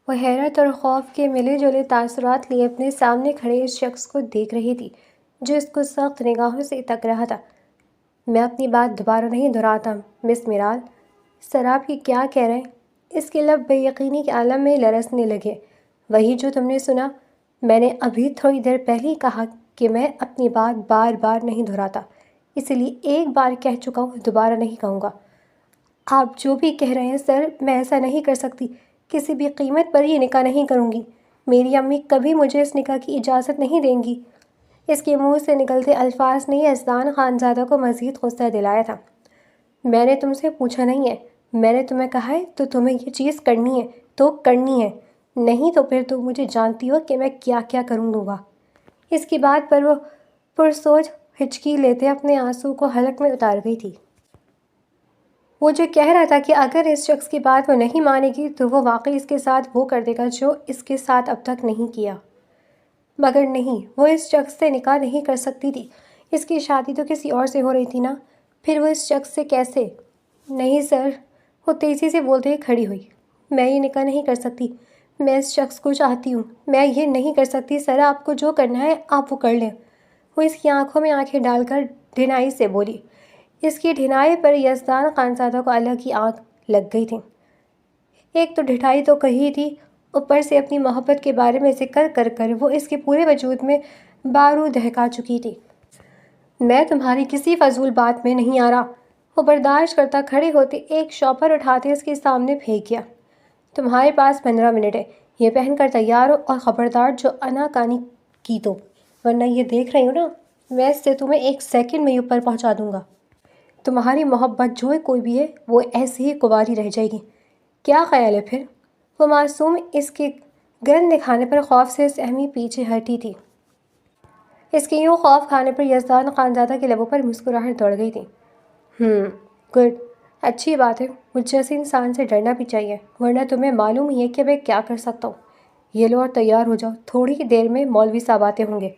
وہ حیرت اور خوف کے ملے جلے تاثرات لیے اپنے سامنے کھڑے اس شخص کو دیکھ رہی تھی جو اس کو سخت نگاہوں سے تک رہا تھا۔ میں اپنی بات دوبارہ نہیں دہراتا مس میرال، سر آپ یہ کیا کہہ رہے ہیں؟ اس کے لب بے یقینی کے عالم میں لرزنے لگے۔ وہی جو تم نے سنا، میں نے ابھی تھوڑی دیر پہلے ہی کہا کہ میں اپنی بات بار بار نہیں دہراتا، اسی لیے ایک بار کہہ چکا ہوں، دوبارہ نہیں کہوں گا۔ آپ جو بھی کہہ رہے ہیں سر، میں ایسا نہیں کر سکتی، کسی بھی قیمت پر یہ نکاح نہیں کروں گی۔ میری امی کبھی مجھے اس نکاح کی اجازت نہیں دیں گی۔ اس کے منہ سے نکلتے الفاظ نے یزدان خانزادہ کو مزید غصہ دلایا تھا۔ میں نے تم سے پوچھا نہیں ہے، میں نے تمہیں کہا ہے تو تمہیں یہ چیز کرنی ہے تو کرنی ہے، نہیں تو پھر تم مجھے جانتی ہو کہ میں کیا کیا کروں گا۔ اس کی بات پر وہ پرسوچ ہچکی لیتے اپنے آنسو کو حلق میں اتار گئی تھی۔ وہ جو کہہ رہا تھا کہ اگر اس شخص کی بات وہ نہیں مانے گی تو وہ واقعی اس کے ساتھ وہ کر دے گا جو اس کے ساتھ اب تک نہیں کیا، مگر نہیں، وہ اس شخص سے نکاح نہیں کر سکتی تھی۔ اس کی شادی تو کسی اور سے ہو رہی تھی نا، پھر وہ اس شخص سے کیسے؟ نہیں سر، وہ تیزی سے بولتے ہوئے کھڑی ہوئی۔ میں یہ نکاح نہیں کر سکتی، میں اس شخص کو چاہتی ہوں، میں یہ نہیں کر سکتی سر، آپ کو جو کرنا ہے آپ وہ کر لیں۔ وہ اس کی آنکھوں میں آنکھیں ڈال کر ڈھنائی سے بولی۔ اس کی ڈھنائی پر یزدان خانزادہ کو الگ ہی آنکھ لگ گئی تھی۔ ایک تو ڈھٹائی تو کہی تھی، اوپر سے اپنی محبت کے بارے میں ذکر کر کر وہ اس کے پورے وجود میں بارود دہکا چکی تھی۔ میں تمہاری کسی فضول بات میں نہیں آ رہا۔ وہ برداشت کرتا کھڑے ہوتے ایک شاپر اٹھاتے اس کے سامنے پھینک گیا۔ تمہارے پاس 15 منٹ ہے، یہ پہن کر تیار ہو اور خبردار جو اناکانی کی تو، ورنہ یہ دیکھ رہی ہوں نا، میں اس سے تمہیں 1 سیکنڈ میں اوپر پہنچا دوں گا۔ تمہاری محبت جو کوئی بھی ہے وہ ایسے ہی کنواری رہ جائے گی۔ کیا خیال ہے پھر؟ وہ معصوم اس کے گرن دکھانے پر خوف سے سہمی پیچھے ہٹی تھی۔ اس کے یوں خوف کھانے پر یزدان خانزادہ کے لبوں پر مسکراہٹ دوڑ گئی تھی۔ گڈ، اچھی بات ہے، مجھ جیسے انسان سے ڈرنا بھی چاہیے، ورنہ تمہیں معلوم ہی ہے کہ میں کیا کر سکتا ہوں۔ یہ لو اور تیار ہو جاؤ، تھوڑی ہی دیر میں مولوی صاحب آتے ہوں گے۔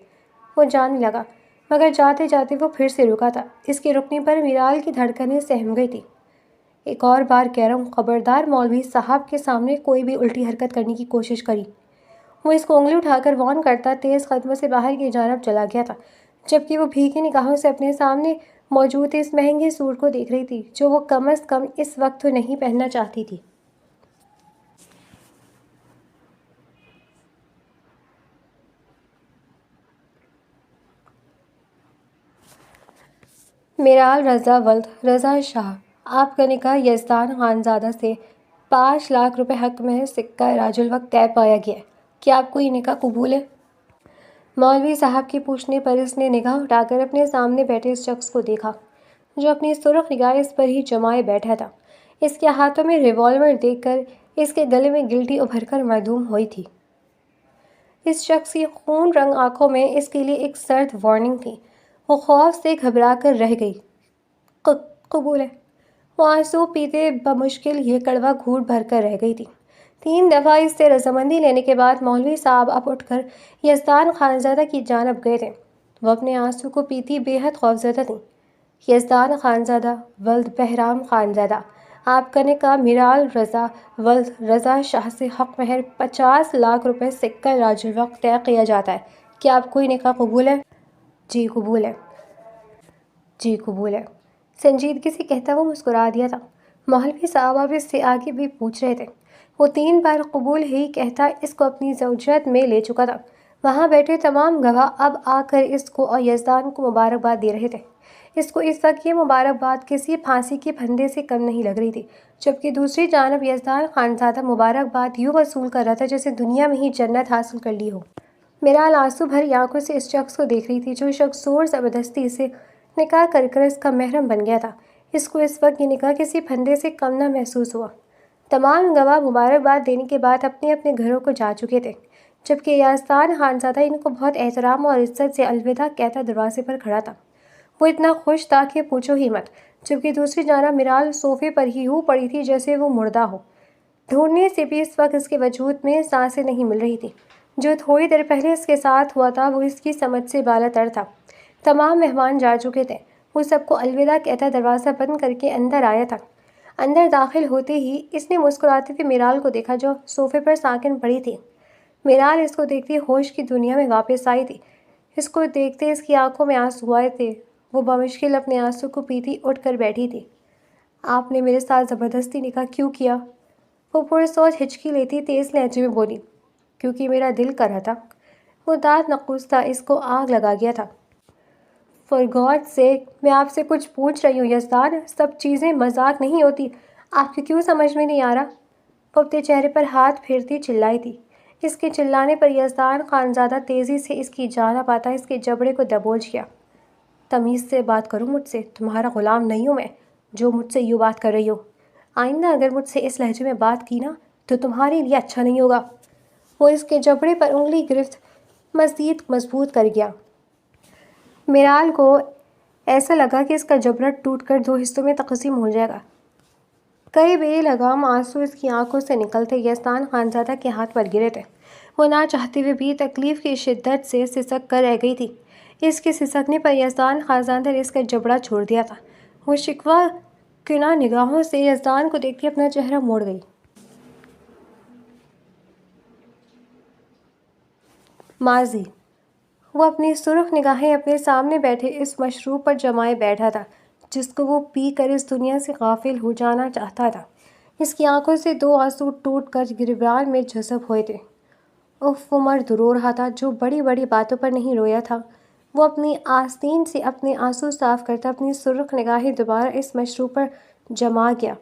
وہ جانے لگا، مگر جاتے جاتے وہ پھر سے رکا تھا۔ اس کے رکنے پر میرال کی دھڑکنیں سہم گئی تھی۔ ایک اور بار کہہ رہا ہوں، خبردار مولوی صاحب کے سامنے کوئی بھی الٹی حرکت کرنے کی کوشش کری۔ وہ اس کو انگلی اٹھا کر وارن کرتا تیز قدموں سے باہر کی جانب چلا گیا تھا، جبکہ وہ بھیگی نگاہوں سے اپنے سامنے موجود اس مہنگے سوٹ کو دیکھ رہی تھی جو وہ کم از کم اس وقت تو نہیں پہننا چاہتی تھی۔ میرال رضا ولد رضا شاہ، آپ کا نکاح یزدان خانزادہ سے 5 لاکھ روپے حق مہر سکہ راج الوقت طے پایا گیا ہے۔ کیا آپ کو یہ نکاح قبول ہے؟ مولوی صاحب کے پوچھنے پر اس نے نگاہ اٹھا کر اپنے سامنے بیٹھے اس شخص کو دیکھا جو اپنی سرخ نگاہ اس پر ہی جمائے بیٹھا تھا۔ اس کے ہاتھوں میں ریوالور دیکھ کر اس کے گلے میں گلٹی ابھر کر معدوم ہوئی تھی۔ اس شخص کی خون رنگ آنکھوں میں اس کے لیے ایک سرد وارننگ تھی۔ وہ خوف سے گھبرا کر رہ گئی۔ قبول ہے۔ وہ آنسو پیتے بمشکل یہ کڑوا گھونٹ بھر کر رہ گئی تھی۔ 3 دفعہ اس سے رضامندی لینے کے بعد مولوی صاحب اب اٹھ کر یزدان خانزادہ کی جانب گئے تھے۔ وہ اپنے آنسو کو پیتی بے حد خوفزدہ تھیں۔ یزدان خانزادہ ولد بہرام خانزادہ، آپ کا نکاح میرال رضا ولد رضا شاہ سے حق مہر 50 لاکھ روپے سکہ راج الوقت طے کیا جاتا ہے۔ کیا آپ کو یہ نکاح قبول ہے؟ جی قبول ہے۔ جی قبول ہے، سنجیدگی سے کہتا وہ مسکرا دیا تھا۔ مولوی صاحب اب اس سے آگے بھی پوچھ رہے تھے۔ وہ 3 بار قبول ہی کہتا اس کو اپنی زوجیت میں لے چکا تھا۔ وہاں بیٹھے تمام گواہ اب آ کر اس کو اور یزدان کو مبارکباد دے رہے تھے۔ اس کو اس وقت یہ مبارکباد کسی پھانسی کے پھندے سے کم نہیں لگ رہی تھی، جبکہ دوسری جانب یزدان خانزادہ مبارکباد یوں وصول کر رہا تھا جیسے دنیا میں ہی جنت حاصل کر لی ہو۔ میرال آنسو بھری آنکھوں سے اس شخص کو دیکھ رہی تھی جو شخص زور زبردستی سے نکاح کر کر اس کا محرم بن گیا تھا۔ اس کو اس وقت یہ نکاح کسی پھندے سے کم نہ محسوس ہوا۔ تمام گواہ مبارکباد دینے کے بعد اپنے اپنے گھروں کو جا چکے تھے، جبکہ یزدان خانزادہ ان کو بہت احترام اور عزت سے الوداع کہتا دروازے پر کھڑا تھا۔ وہ اتنا خوش تھا کہ پوچھو ہی مت، جبکہ دوسری جانب میرال صوفے پر ہی یوں پڑی تھی جیسے وہ مردہ ہو۔ ڈھونڈنے سے بھی اس وقت اس کے وجود میں سانسیں نہیں مل رہی تھی۔ جو تھوڑی دیر پہلے اس کے ساتھ ہوا تھا وہ اس کی سمجھ سے بالا تر تھا۔ تمام مہمان جا چکے تھے۔ وہ سب کو الوداع کہتا دروازہ بند کر کے اندر آیا تھا۔ اندر داخل ہوتے ہی اس نے مسکراتے ہوئے میرال کو دیکھا جو صوفے پر ساکن پڑی تھی۔ میرال اس کو دیکھتے ہوش کی دنیا میں واپس آئی تھی۔ اس کو دیکھتے اس کی آنکھوں میں آنسو آئے تھے۔ وہ بمشکل اپنے آنسو کو پیتی اٹھ کر بیٹھی تھی۔ آپ نے میرے ساتھ زبردستی نکاح کیوں کیا؟ وہ پرسوچ ہچکی لیتی تیز لہجے میں بولی۔ کیونکہ میرا دل کر رہا تھا۔ وہ دانت نقوص تھا، اس کو آگ لگا گیا تھا۔ فار گاڈ سیک، میں آپ سے کچھ پوچھ رہی ہوں یزدان، سب چیزیں مذاق نہیں ہوتی، آپ کو کیوں سمجھ میں نہیں آ رہا؟ وہ اپنے چہرے پر ہاتھ پھیرتی چلائی تھی۔ اس کے چلانے پر یزدان خانزادہ تیزی سے اس کی جانب آتا اس کے جبڑے کو دبوچ گیا۔ تمیز سے بات کرو مجھ سے، تمہارا غلام نہیں ہوں میں جو مجھ سے یوں بات کر رہی ہو۔ آئندہ اگر مجھ سے اس لہجے میں بات کی نا تو تمہارے لیے اچھا نہیں ہوگا۔ وہ اس کے جبڑے پر انگلی گرفت مزید مضبوط کر گیا۔ میرال کو ایسا لگا کہ اس کا جبڑا ٹوٹ کر دو حصوں میں تقسیم ہو جائے گا۔ کئی بے لگام آنسو اس کی آنکھوں سے نکلتے یزدان خانزادہ کے ہاتھ پر گرے تھے۔ وہ نہ چاہتے ہوئے بھی تکلیف کی شدت سے سسک کر رہ گئی تھی۔ اس کے سسکنے پر یزدان خانزادہ نے اس کا جبڑا چھوڑ دیا تھا۔ وہ شکوہ کناں نگاہوں سے یزدان کو دیکھتی اپنا چہرہ موڑ گئی۔ ماضی۔ وہ اپنی سرخ نگاہیں اپنے سامنے بیٹھے اس مشروب پر جمائے بیٹھا تھا جس کو وہ پی کر اس دنیا سے غافل ہو جانا چاہتا تھا۔ اس کی آنکھوں سے دو آنسو ٹوٹ کر گریبان میں جذب ہوئے تھے۔ وہ مرد رو رہا تھا جو بڑی بڑی باتوں پر نہیں رویا تھا۔ وہ اپنی آستین سے اپنے آنسو صاف کرتا اپنی سرخ نگاہیں دوبارہ اس مشروب پر جما گیا۔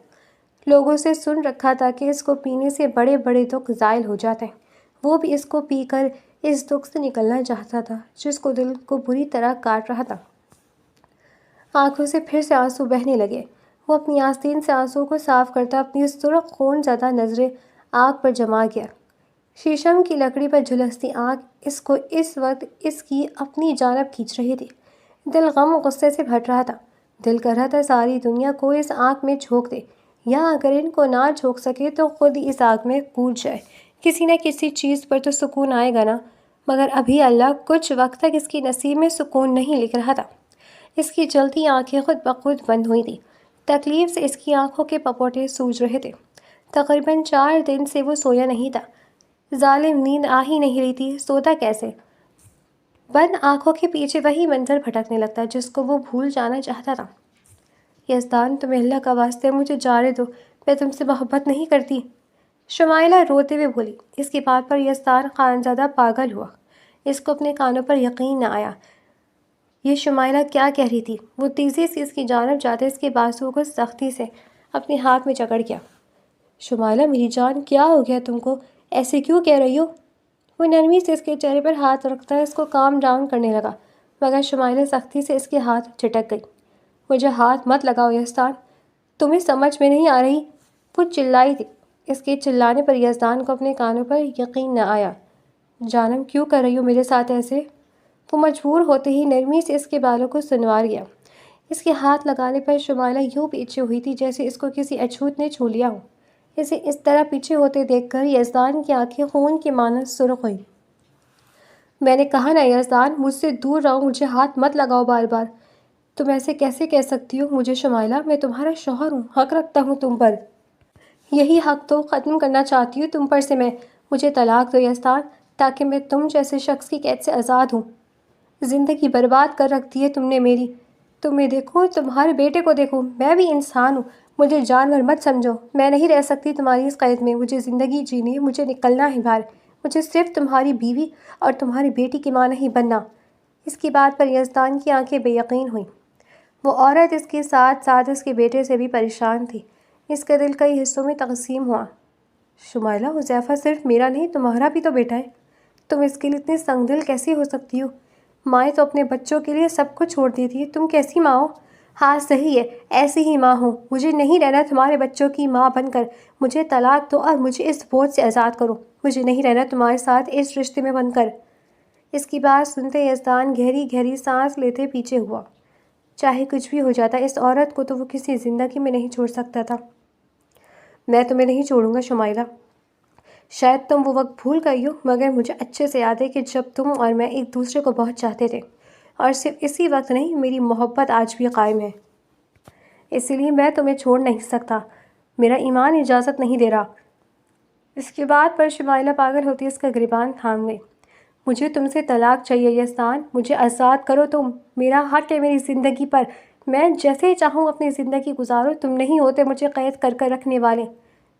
لوگوں سے سن رکھا تھا کہ اس کو پینے سے بڑے بڑے دکھ زائل ہو جاتے ہیں۔ وہ بھی اس کو پی کر اس دکھ سے نکلنا چاہتا تھا جس کو دل کو بری طرح کاٹ رہا تھا۔ آنکھوں سے پھر سے آنسو بہنے لگے۔ وہ اپنی آستین سے آنسو کو صاف کرتا اپنی سرخ خون زدہ نظریں آنکھ پر جما گیا۔ شیشم کی لکڑی پر جھلستی آنکھ اس کو اس وقت اس کی اپنی جانب کھینچ رہی تھی۔ دل غم و غصے سے بھر رہا تھا۔ دل کر رہا تھا ساری دنیا کو اس آنکھ میں جھونک دے، یا اگر ان کو نہ جھونک سکے تو خود ہی اس آگ میں کود جائے۔ کسی نہ کسی چیز پر تو سکون آئے گا نا۔ مگر ابھی اللہ کچھ وقت تک اس کی نصیب میں سکون نہیں لکھ رہا تھا۔ اس کی جلتی آنکھیں خود بخود بند ہوئی تھیں۔ تکلیف سے اس کی آنکھوں کے پپوٹے سوج رہے تھے۔ تقریباً 4 دن سے وہ سویا نہیں تھا۔ ظالم نیند آ ہی نہیں رہی تھی، سوتا کیسے؟ بند آنکھوں کے پیچھے وہی منظر بھٹکنے لگتا جس کو وہ بھول جانا چاہتا تھا۔ یزدان، تمہیں اللہ کا واسطے مجھے جانے دو، میں تم سے محبت نہیں کرتی، شمائلہ روتے ہوئے بولی۔ اس کی بات پر یزدان خانزادہ پاگل ہوا۔ اس کو اپنے کانوں پر یقین نہ آیا۔ یہ شمائلہ کیا کہہ رہی تھی؟ وہ تیزی سے اس کی جانب جاتے اس کے بازوؤں کو سختی سے اپنے ہاتھ میں جکڑ گیا۔ شمائلہ میری جان، کیا ہو گیا تم کو؟ ایسے کیوں کہہ رہی ہو؟ وہ نرمی سے اس کے چہرے پر ہاتھ رکھتا اس کو کام ڈاؤن کرنے لگا، مگر شمائلہ سختی سے اس کے ہاتھ جھٹک گئی۔ مجھے ہاتھ مت لگاؤ یزدان، تمہیں سمجھ میں نہیں آ رہی، وہ چلائی تھی۔ اس کے چلانے پر یزدان کو اپنے کانوں پر یقین نہ آیا۔ جانم، کیوں کر رہی ہو میرے ساتھ ایسے؟ وہ مجبور ہوتے ہی نرمی سے اس کے بالوں کو سنوار گیا۔ اس کے ہاتھ لگانے پر شمائلہ یوں پیچھے ہوئی تھی جیسے اس کو کسی اچھوت نے چھو لیا ہو۔ اسے اس طرح پیچھے ہوتے دیکھ کر یزدان کی آنکھیں خون کی مانند سرخ ہوئیں۔ میں نے کہا نا یزدان، مجھ سے دور رہو، مجھے ہاتھ مت لگاؤ بار بار۔ تم ایسے کیسے کہہ سکتی ہو مجھے شمائلہ؟ میں تمہارا شوہر ہوں، حق رکھتا ہوں تم پر۔ یہی حق تو ختم کرنا چاہتی ہوں تم پر سے میں۔ مجھے طلاق دو یزدان، تاکہ میں تم جیسے شخص کی قید سے آزاد ہوں۔ زندگی برباد کر رکھ دی ہے تم نے میری۔ تمہیں دیکھو، تمہارے بیٹے کو دیکھو، میں بھی انسان ہوں، مجھے جانور مت سمجھو۔ میں نہیں رہ سکتی تمہاری اس قید میں، مجھے زندگی جینی ہے، مجھے نکلنا ہے باہر، مجھے صرف تمہاری بیوی اور تمہاری بیٹی کی ماں نہیں بننا۔ اس کی بات پر یزدان کی آنکھیں بے یقین ہوئیں۔ وہ عورت اس کے ساتھ ساتھ اس کے بیٹے سے بھی پریشان تھی۔ اس کا دل کئی حصوں میں تقسیم ہوا۔ شمائلہ، حذیفہ صرف میرا نہیں، تمہارا بھی تو بیٹا ہے، تم اس کے لیے اتنی سنگ دل کیسی ہو سکتی ہو؟ مائیں تو اپنے بچوں کے لیے سب کچھ چھوڑ دیتی ہے، تم کیسی ماں ہو؟ ہاں صحیح ہے، ایسی ہی ماں ہوں۔ مجھے نہیں رہنا تمہارے بچوں کی ماں بن کر، مجھے طلاق دو اور مجھے اس بوجھ سے آزاد کرو، مجھے نہیں رہنا تمہارے ساتھ اس رشتے میں بن کر۔ اس کی بات سنتے یزدان گہری گہری سانس لیتے پیچھے ہوا۔ چاہے کچھ بھی ہو جاتا، اس عورت کو تو وہ کسی زندگی میں نہیں چھوڑ سکتا تھا۔ میں تمہیں نہیں چھوڑوں گا شمائلہ، شاید تم وہ وقت بھول گئی ہو، مگر مجھے اچھے سے یاد ہے کہ جب تم اور میں ایک دوسرے کو بہت چاہتے تھے، اور صرف اسی وقت نہیں، میری محبت آج بھی قائم ہے، اسی لیے میں تمہیں چھوڑ نہیں سکتا۔ میرا ایمان اجازت نہیں دے رہا۔ اس کی بات پر شمائلہ پاگل ہوتی اس کا گریبان تھام گئی۔ مجھے تم سے طلاق چاہیے یزدان، مجھے آزاد کرو تم، میرا حق ہے میری زندگی پر، میں جیسے چاہوں اپنی زندگی گزاروں، تم نہیں ہوتے مجھے قید کر کر رکھنے والے۔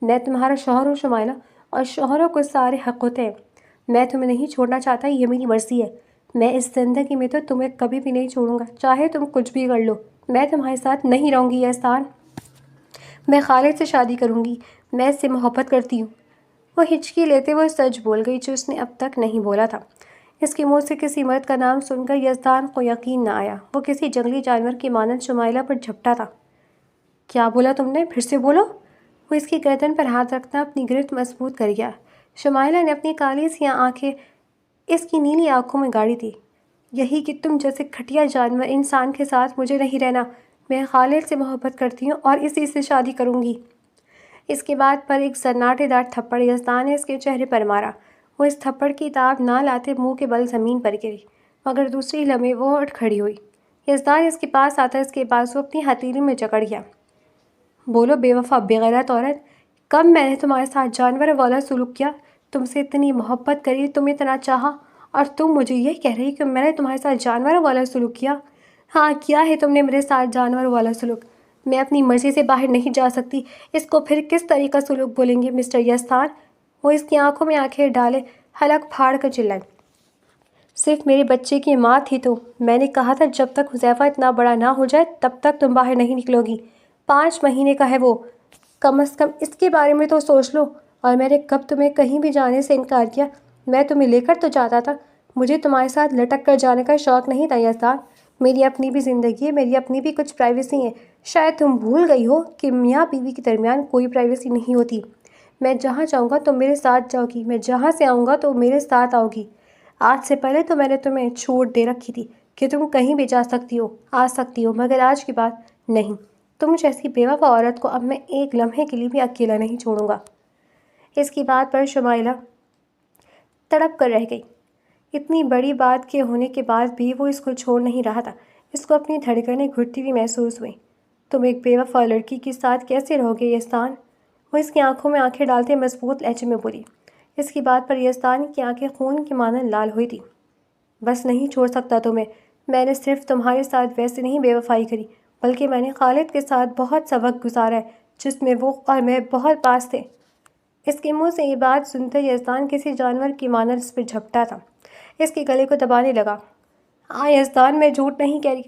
میں تمہارا شوہر ہوں شمائلہ، اور شوہروں کو سارے حق ہوتے ہیں۔ میں تمہیں نہیں چھوڑنا چاہتا، یہ میری مرضی ہے۔ میں اس زندگی میں تو تمہیں کبھی بھی نہیں چھوڑوں گا، چاہے تم کچھ بھی کر لو۔ میں تمہارے ساتھ نہیں رہوں گی یزدان، میں خالد سے شادی کروں گی، میں اس سے محبت کرتی ہوں۔ وہ ہچکی لیتے وہ سچ بول گئی جو اس نے اب تک نہیں بولا تھا۔ اس کے منہ سے کسی مرد کا نام سن کر یزدان کو یقین نہ آیا، وہ کسی جنگلی جانور کی مانند شمائلہ پر جھپٹا تھا۔ کیا بولا تم نے؟ پھر سے بولو۔ وہ اس کی گردن پر ہاتھ رکھنا اپنی گرفت مضبوط کر گیا۔ شمائلہ نے اپنی کالی سیاہ آنکھیں اس کی نیلی آنکھوں میں گاڑی تھی۔ یہی کہ تم جیسے گھٹیا جانور انسان کے ساتھ مجھے نہیں رہنا، میں خالد سے محبت کرتی ہوں اور اسی سے شادی کروں گی۔ اس کے بعد پر ایک سناٹے دار تھپڑ یزدان نے اس کے چہرے پر مارا۔ وہ اس تھپڑ کی تاب نہ لاتے منہ کے بل زمین پر گری، مگر دوسری لمحے وہ اٹھ کھڑی ہوئی۔ یزدان اس کے پاس آتا اس کے بازو اپنی ہتھیلی میں جکڑ گیا۔ بولو بے وفا بے غیرت عورت، کب میں نے تمہارے ساتھ جانور والا سلوک کیا؟ تم سے اتنی محبت کری، تم اتنا چاہا، اور تم مجھے یہ کہہ رہی کہ میں نے تمہارے ساتھ جانور والا سلوک کیا؟ ہاں کیا ہے تم نے میرے ساتھ جانور والا سلوک۔ میں اپنی مرضی سے باہر نہیں جا سکتی، اس کو پھر کس طرح کا سلوک بولیں گے مسٹر یزدان؟ وہ اس کی آنکھوں میں آنکھیں ڈالے حلق پھاڑ کر چلائی۔ صرف میرے بچے کی ماں تھی تو میں نے کہا تھا جب تک حذیفہ اتنا بڑا نہ ہو جائے تب تک تم باہر نہیں نکلو گی۔ 5 مہینے کا ہے وہ، کم از کم اس کے بارے میں تو سوچ لو۔ اور میں نے کب تمہیں کہیں بھی جانے سے انکار کیا؟ میں تمہیں لے کر تو جاتا تھا، مجھے تمہارے ساتھ لٹک کر جانے کا شوق نہیں تھا یزدان۔ میری اپنی بھی زندگی ہے، میری اپنی بھی کچھ پرائیویسی ہے۔ شاید تم بھول گئی ہو کہ میاں بیوی کے درمیان کوئی پرائیویسی نہیں ہوتی۔ میں جہاں جاؤں گا تم میرے ساتھ جاؤ گی، میں جہاں سے آؤں گا تو میرے ساتھ آؤ گی۔ آج سے پہلے تو میں نے تمہیں چھوٹ دے رکھی تھی کہ تم کہیں بھی جا سکتی ہو، آ سکتی ہو، مگر آج کے بعد نہیں۔ تم جیسی بے وفا عورت کو اب میں ایک لمحے کے لیے بھی اکیلا نہیں چھوڑوں گا۔ اس کی بات پر شمائلہ تڑپ کر رہ گئی۔ اتنی بڑی بات کے ہونے کے بعد بھی وہ اس کو چھوڑ نہیں رہا تھا۔ اس کو اپنی دھڑکنیں گھٹتی ہوئی محسوس ہوئی۔ تم ایک بے وفا لڑکی کے ساتھ کیسے رہو گے یزدان؟ وہ اس کی آنکھوں میں آنکھیں ڈالتے مضبوط لہجے میں بولی۔ اس کی بات پر یزدان کی آنکھیں خون کی مانند لال ہوئی تھی۔ بس نہیں چھوڑ سکتا تمہیں۔ میں نے صرف تمہارے ساتھ ویسے نہیں بے وفائی کری، بلکہ میں نے خالد کے ساتھ بہت سا وقت گزارا ہے جس میں وہ اور میں بہت پاس تھے۔ اس کے منہ سے یہ بات سنتے یزدان کسی جانور کی مانند اس پر جھپٹا تھا، اس کے گلے کو دبانے لگا۔ یزدان میں جھوٹ نہیں کہہ رہی،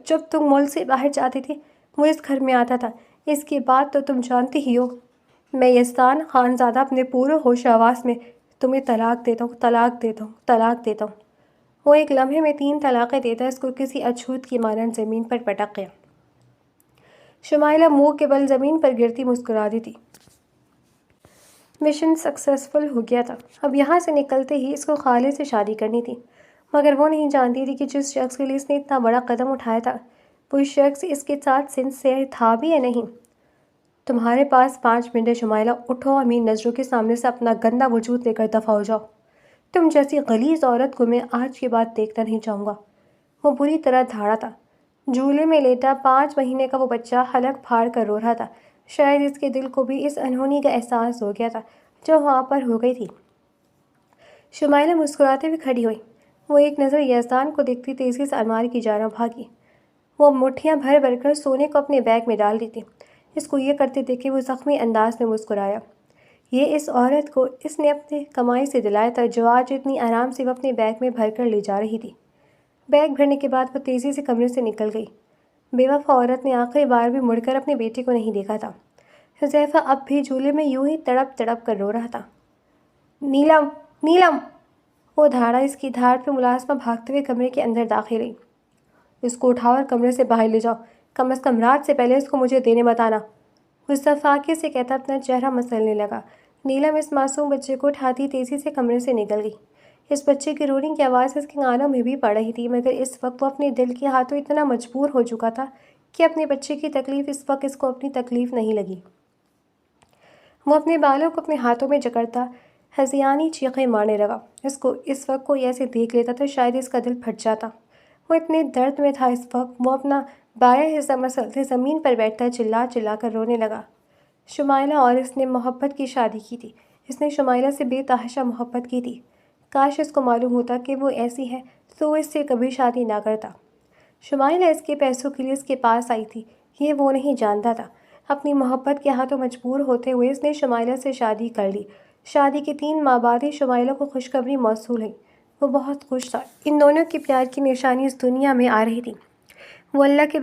جب تم ملک سے باہر جاتی تھی وہ اس گھر میں آتا تھا، اس کے بعد تو تم جانتی ہی ہو۔ میں یزدان خانزادہ اپنے پورے ہوش و حواس میں تمہیں طلاق دیتا ہوں، طلاق دیتا ہوں، طلاق دیتا ہوں۔ وہ ایک لمحے میں 3 طلاقیں دیتا اس کو کسی اچھوت کی مانند زمین پر پٹک گیا۔ شمائلہ منہ کے بل زمین پر گرتی مسکرا دی تھی۔ مشن سکسیسفل ہو گیا تھا۔ اب یہاں سے نکلتے ہی اس کو خالد سے شادی کرنی تھی، مگر وہ نہیں جانتی تھی کہ جس شخص کے لیے اس نے اتنا بڑا قدم اٹھایا تھا وہ شخص اس کے ساتھ سنسیئر تھا بھی یا نہیں۔ تمہارے پاس 5 منٹ ہے شمائلہ، اٹھو اور میری نظروں کے سامنے سے اپنا گندا وجود لے کر دفع ہو جاؤ۔ تم جیسی غلیظ عورت کو میں آج کے بعد دیکھنا نہیں چاہوں گا۔ وہ بری طرح دھاڑا تھا۔ جھولے میں لیٹا 5 مہینے کا وہ بچہ حلق پھاڑ کر رو رہا تھا۔ شاید اس کے دل کو بھی اس انہونی کا احساس ہو گیا تھا جو وہاں پر ہو گئی تھی۔ شمائلہ مسکراتے ہوئے کھڑی ہوئی۔ وہ ایک نظر یزدان کو دیکھتی تیزی سے الماری کی جانب بھاگی۔ وہ مٹھیاں بھر بھر کر سونے کو اپنے بیگ میں ڈال دی تھی۔ اس کو یہ کرتے دیکھے وہ زخمی انداز میں مسکرایا۔ یہ اس عورت کو اس نے اپنے کمائی سے دلایا تھا جو آج اتنی آرام سے وہ اپنے بیگ میں بھر کر لے جا رہی تھی۔ بیگ بھرنے کے بعد وہ تیزی سے کمرے سے نکل گئی۔ بے وفا عورت نے آخری بار بھی مڑ کر اپنے بیٹے کو نہیں دیکھا تھا۔ حذیفہ اب بھی جھولے میں یوں ہی تڑپ تڑپ کر رو رہا تھا۔ نیلم، نیلم! وہ دھاڑا اس کی دھاڑ پہ ملازمہ بھاگتے ہوئے کمرے کے اندر داخل ہوئی۔ اس کو اٹھاؤ اور کمرے سے باہر لے جاؤ، کم از کم رات سے پہلے اس کو مجھے دینے مت آنا۔ غصہ فاقے سے کہتا اپنا چہرہ مسلنے لگا۔ نیلم اس معصوم بچے کو اٹھاتی تیزی سے کمرے سے نکل گئی۔ اس بچے کی رونے کی آواز اس کے کانوں میں بھی پڑ رہی تھی، مگر اس وقت وہ اپنے دل کے ہاتھوں اتنا مجبور ہو چکا تھا کہ اپنے بچے کی تکلیف اس وقت اس کو اپنی تکلیف نہیں لگی۔ وہ اپنے بالوں کو اپنے ہاتھوں میں جکڑتا ہذیانی چیخیں مارنے لگا۔ اس کو اس وقت کوئی ایسے دیکھ لیتا تو شاید اس کا دل پھٹ جاتا۔ وہ اتنے درد میں تھا اس وقت، وہ اپنا بایاں حصہ مسلتے زمین پر بیٹھتا چلا چلا کر رونے لگا۔ شمائلہ اور اس نے محبت کی شادی کی تھی۔ اس نے شمائلہ سے بے تحاشا محبت کی تھی۔ کاش اس کو معلوم ہوتا کہ وہ ایسی ہے تو وہ اس سے کبھی شادی نہ کرتا۔ شمائلہ اس کے پیسوں کے لیے اس کے پاس آئی تھی، یہ وہ نہیں جانتا تھا۔ اپنی محبت کے ہاتھوں مجبور ہوتے ہوئے اس نے شمائلہ سے شادی کر لی۔ شادی کے 3 ماہ بعد ہی شمائلہ کو خوشخبری موصول ہوئی۔ وہ بہت خوش تھا۔ ان دونوں کے پیار کی نشانی اس دنیا میں آ رہی تھی۔ وہ اللہ کے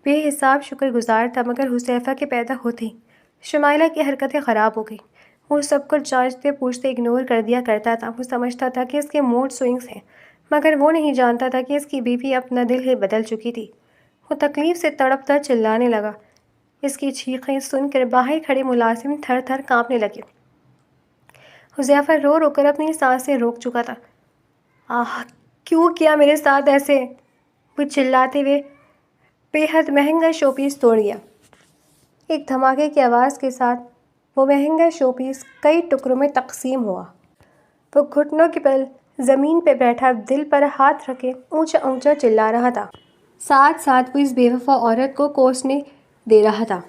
بے حساب شکر گزار تھا، مگر حذیفہ کے پیدا ہوتے ہی شمائلہ کی حرکتیں خراب ہو گئیں۔ وہ سب کچھ جانچتے پوچھتے اگنور کر دیا کرتا تھا۔ وہ سمجھتا تھا کہ اس کے موڈ سوئنگز ہیں، مگر وہ نہیں جانتا تھا کہ اس کی بیوی اپنا دل ہی بدل چکی تھی۔ وہ تکلیف سے تڑپتا چلانے لگا۔ اس کی چیخیں سن کر باہر کھڑے ملازم تھر تھر کانپنے لگے۔ حذیفہ رو رو کر اپنی سانسیں روک چکا تھا۔ آہ، کیوں کیا میرے ساتھ ایسے؟ وہ چلاتے ہوئے بے حد مہنگا شو پیس توڑ گیا۔ ایک دھماکے کی آواز کے ساتھ وہ مہنگا شو پیس کئی ٹکڑوں میں تقسیم ہوا۔ وہ گھٹنوں کے بل زمین پہ بیٹھا دل پر ہاتھ رکھے اونچا اونچا چلا رہا تھا۔ ساتھ ساتھ وہ اس بے وفا عورت کو کوسنے دے رہا تھا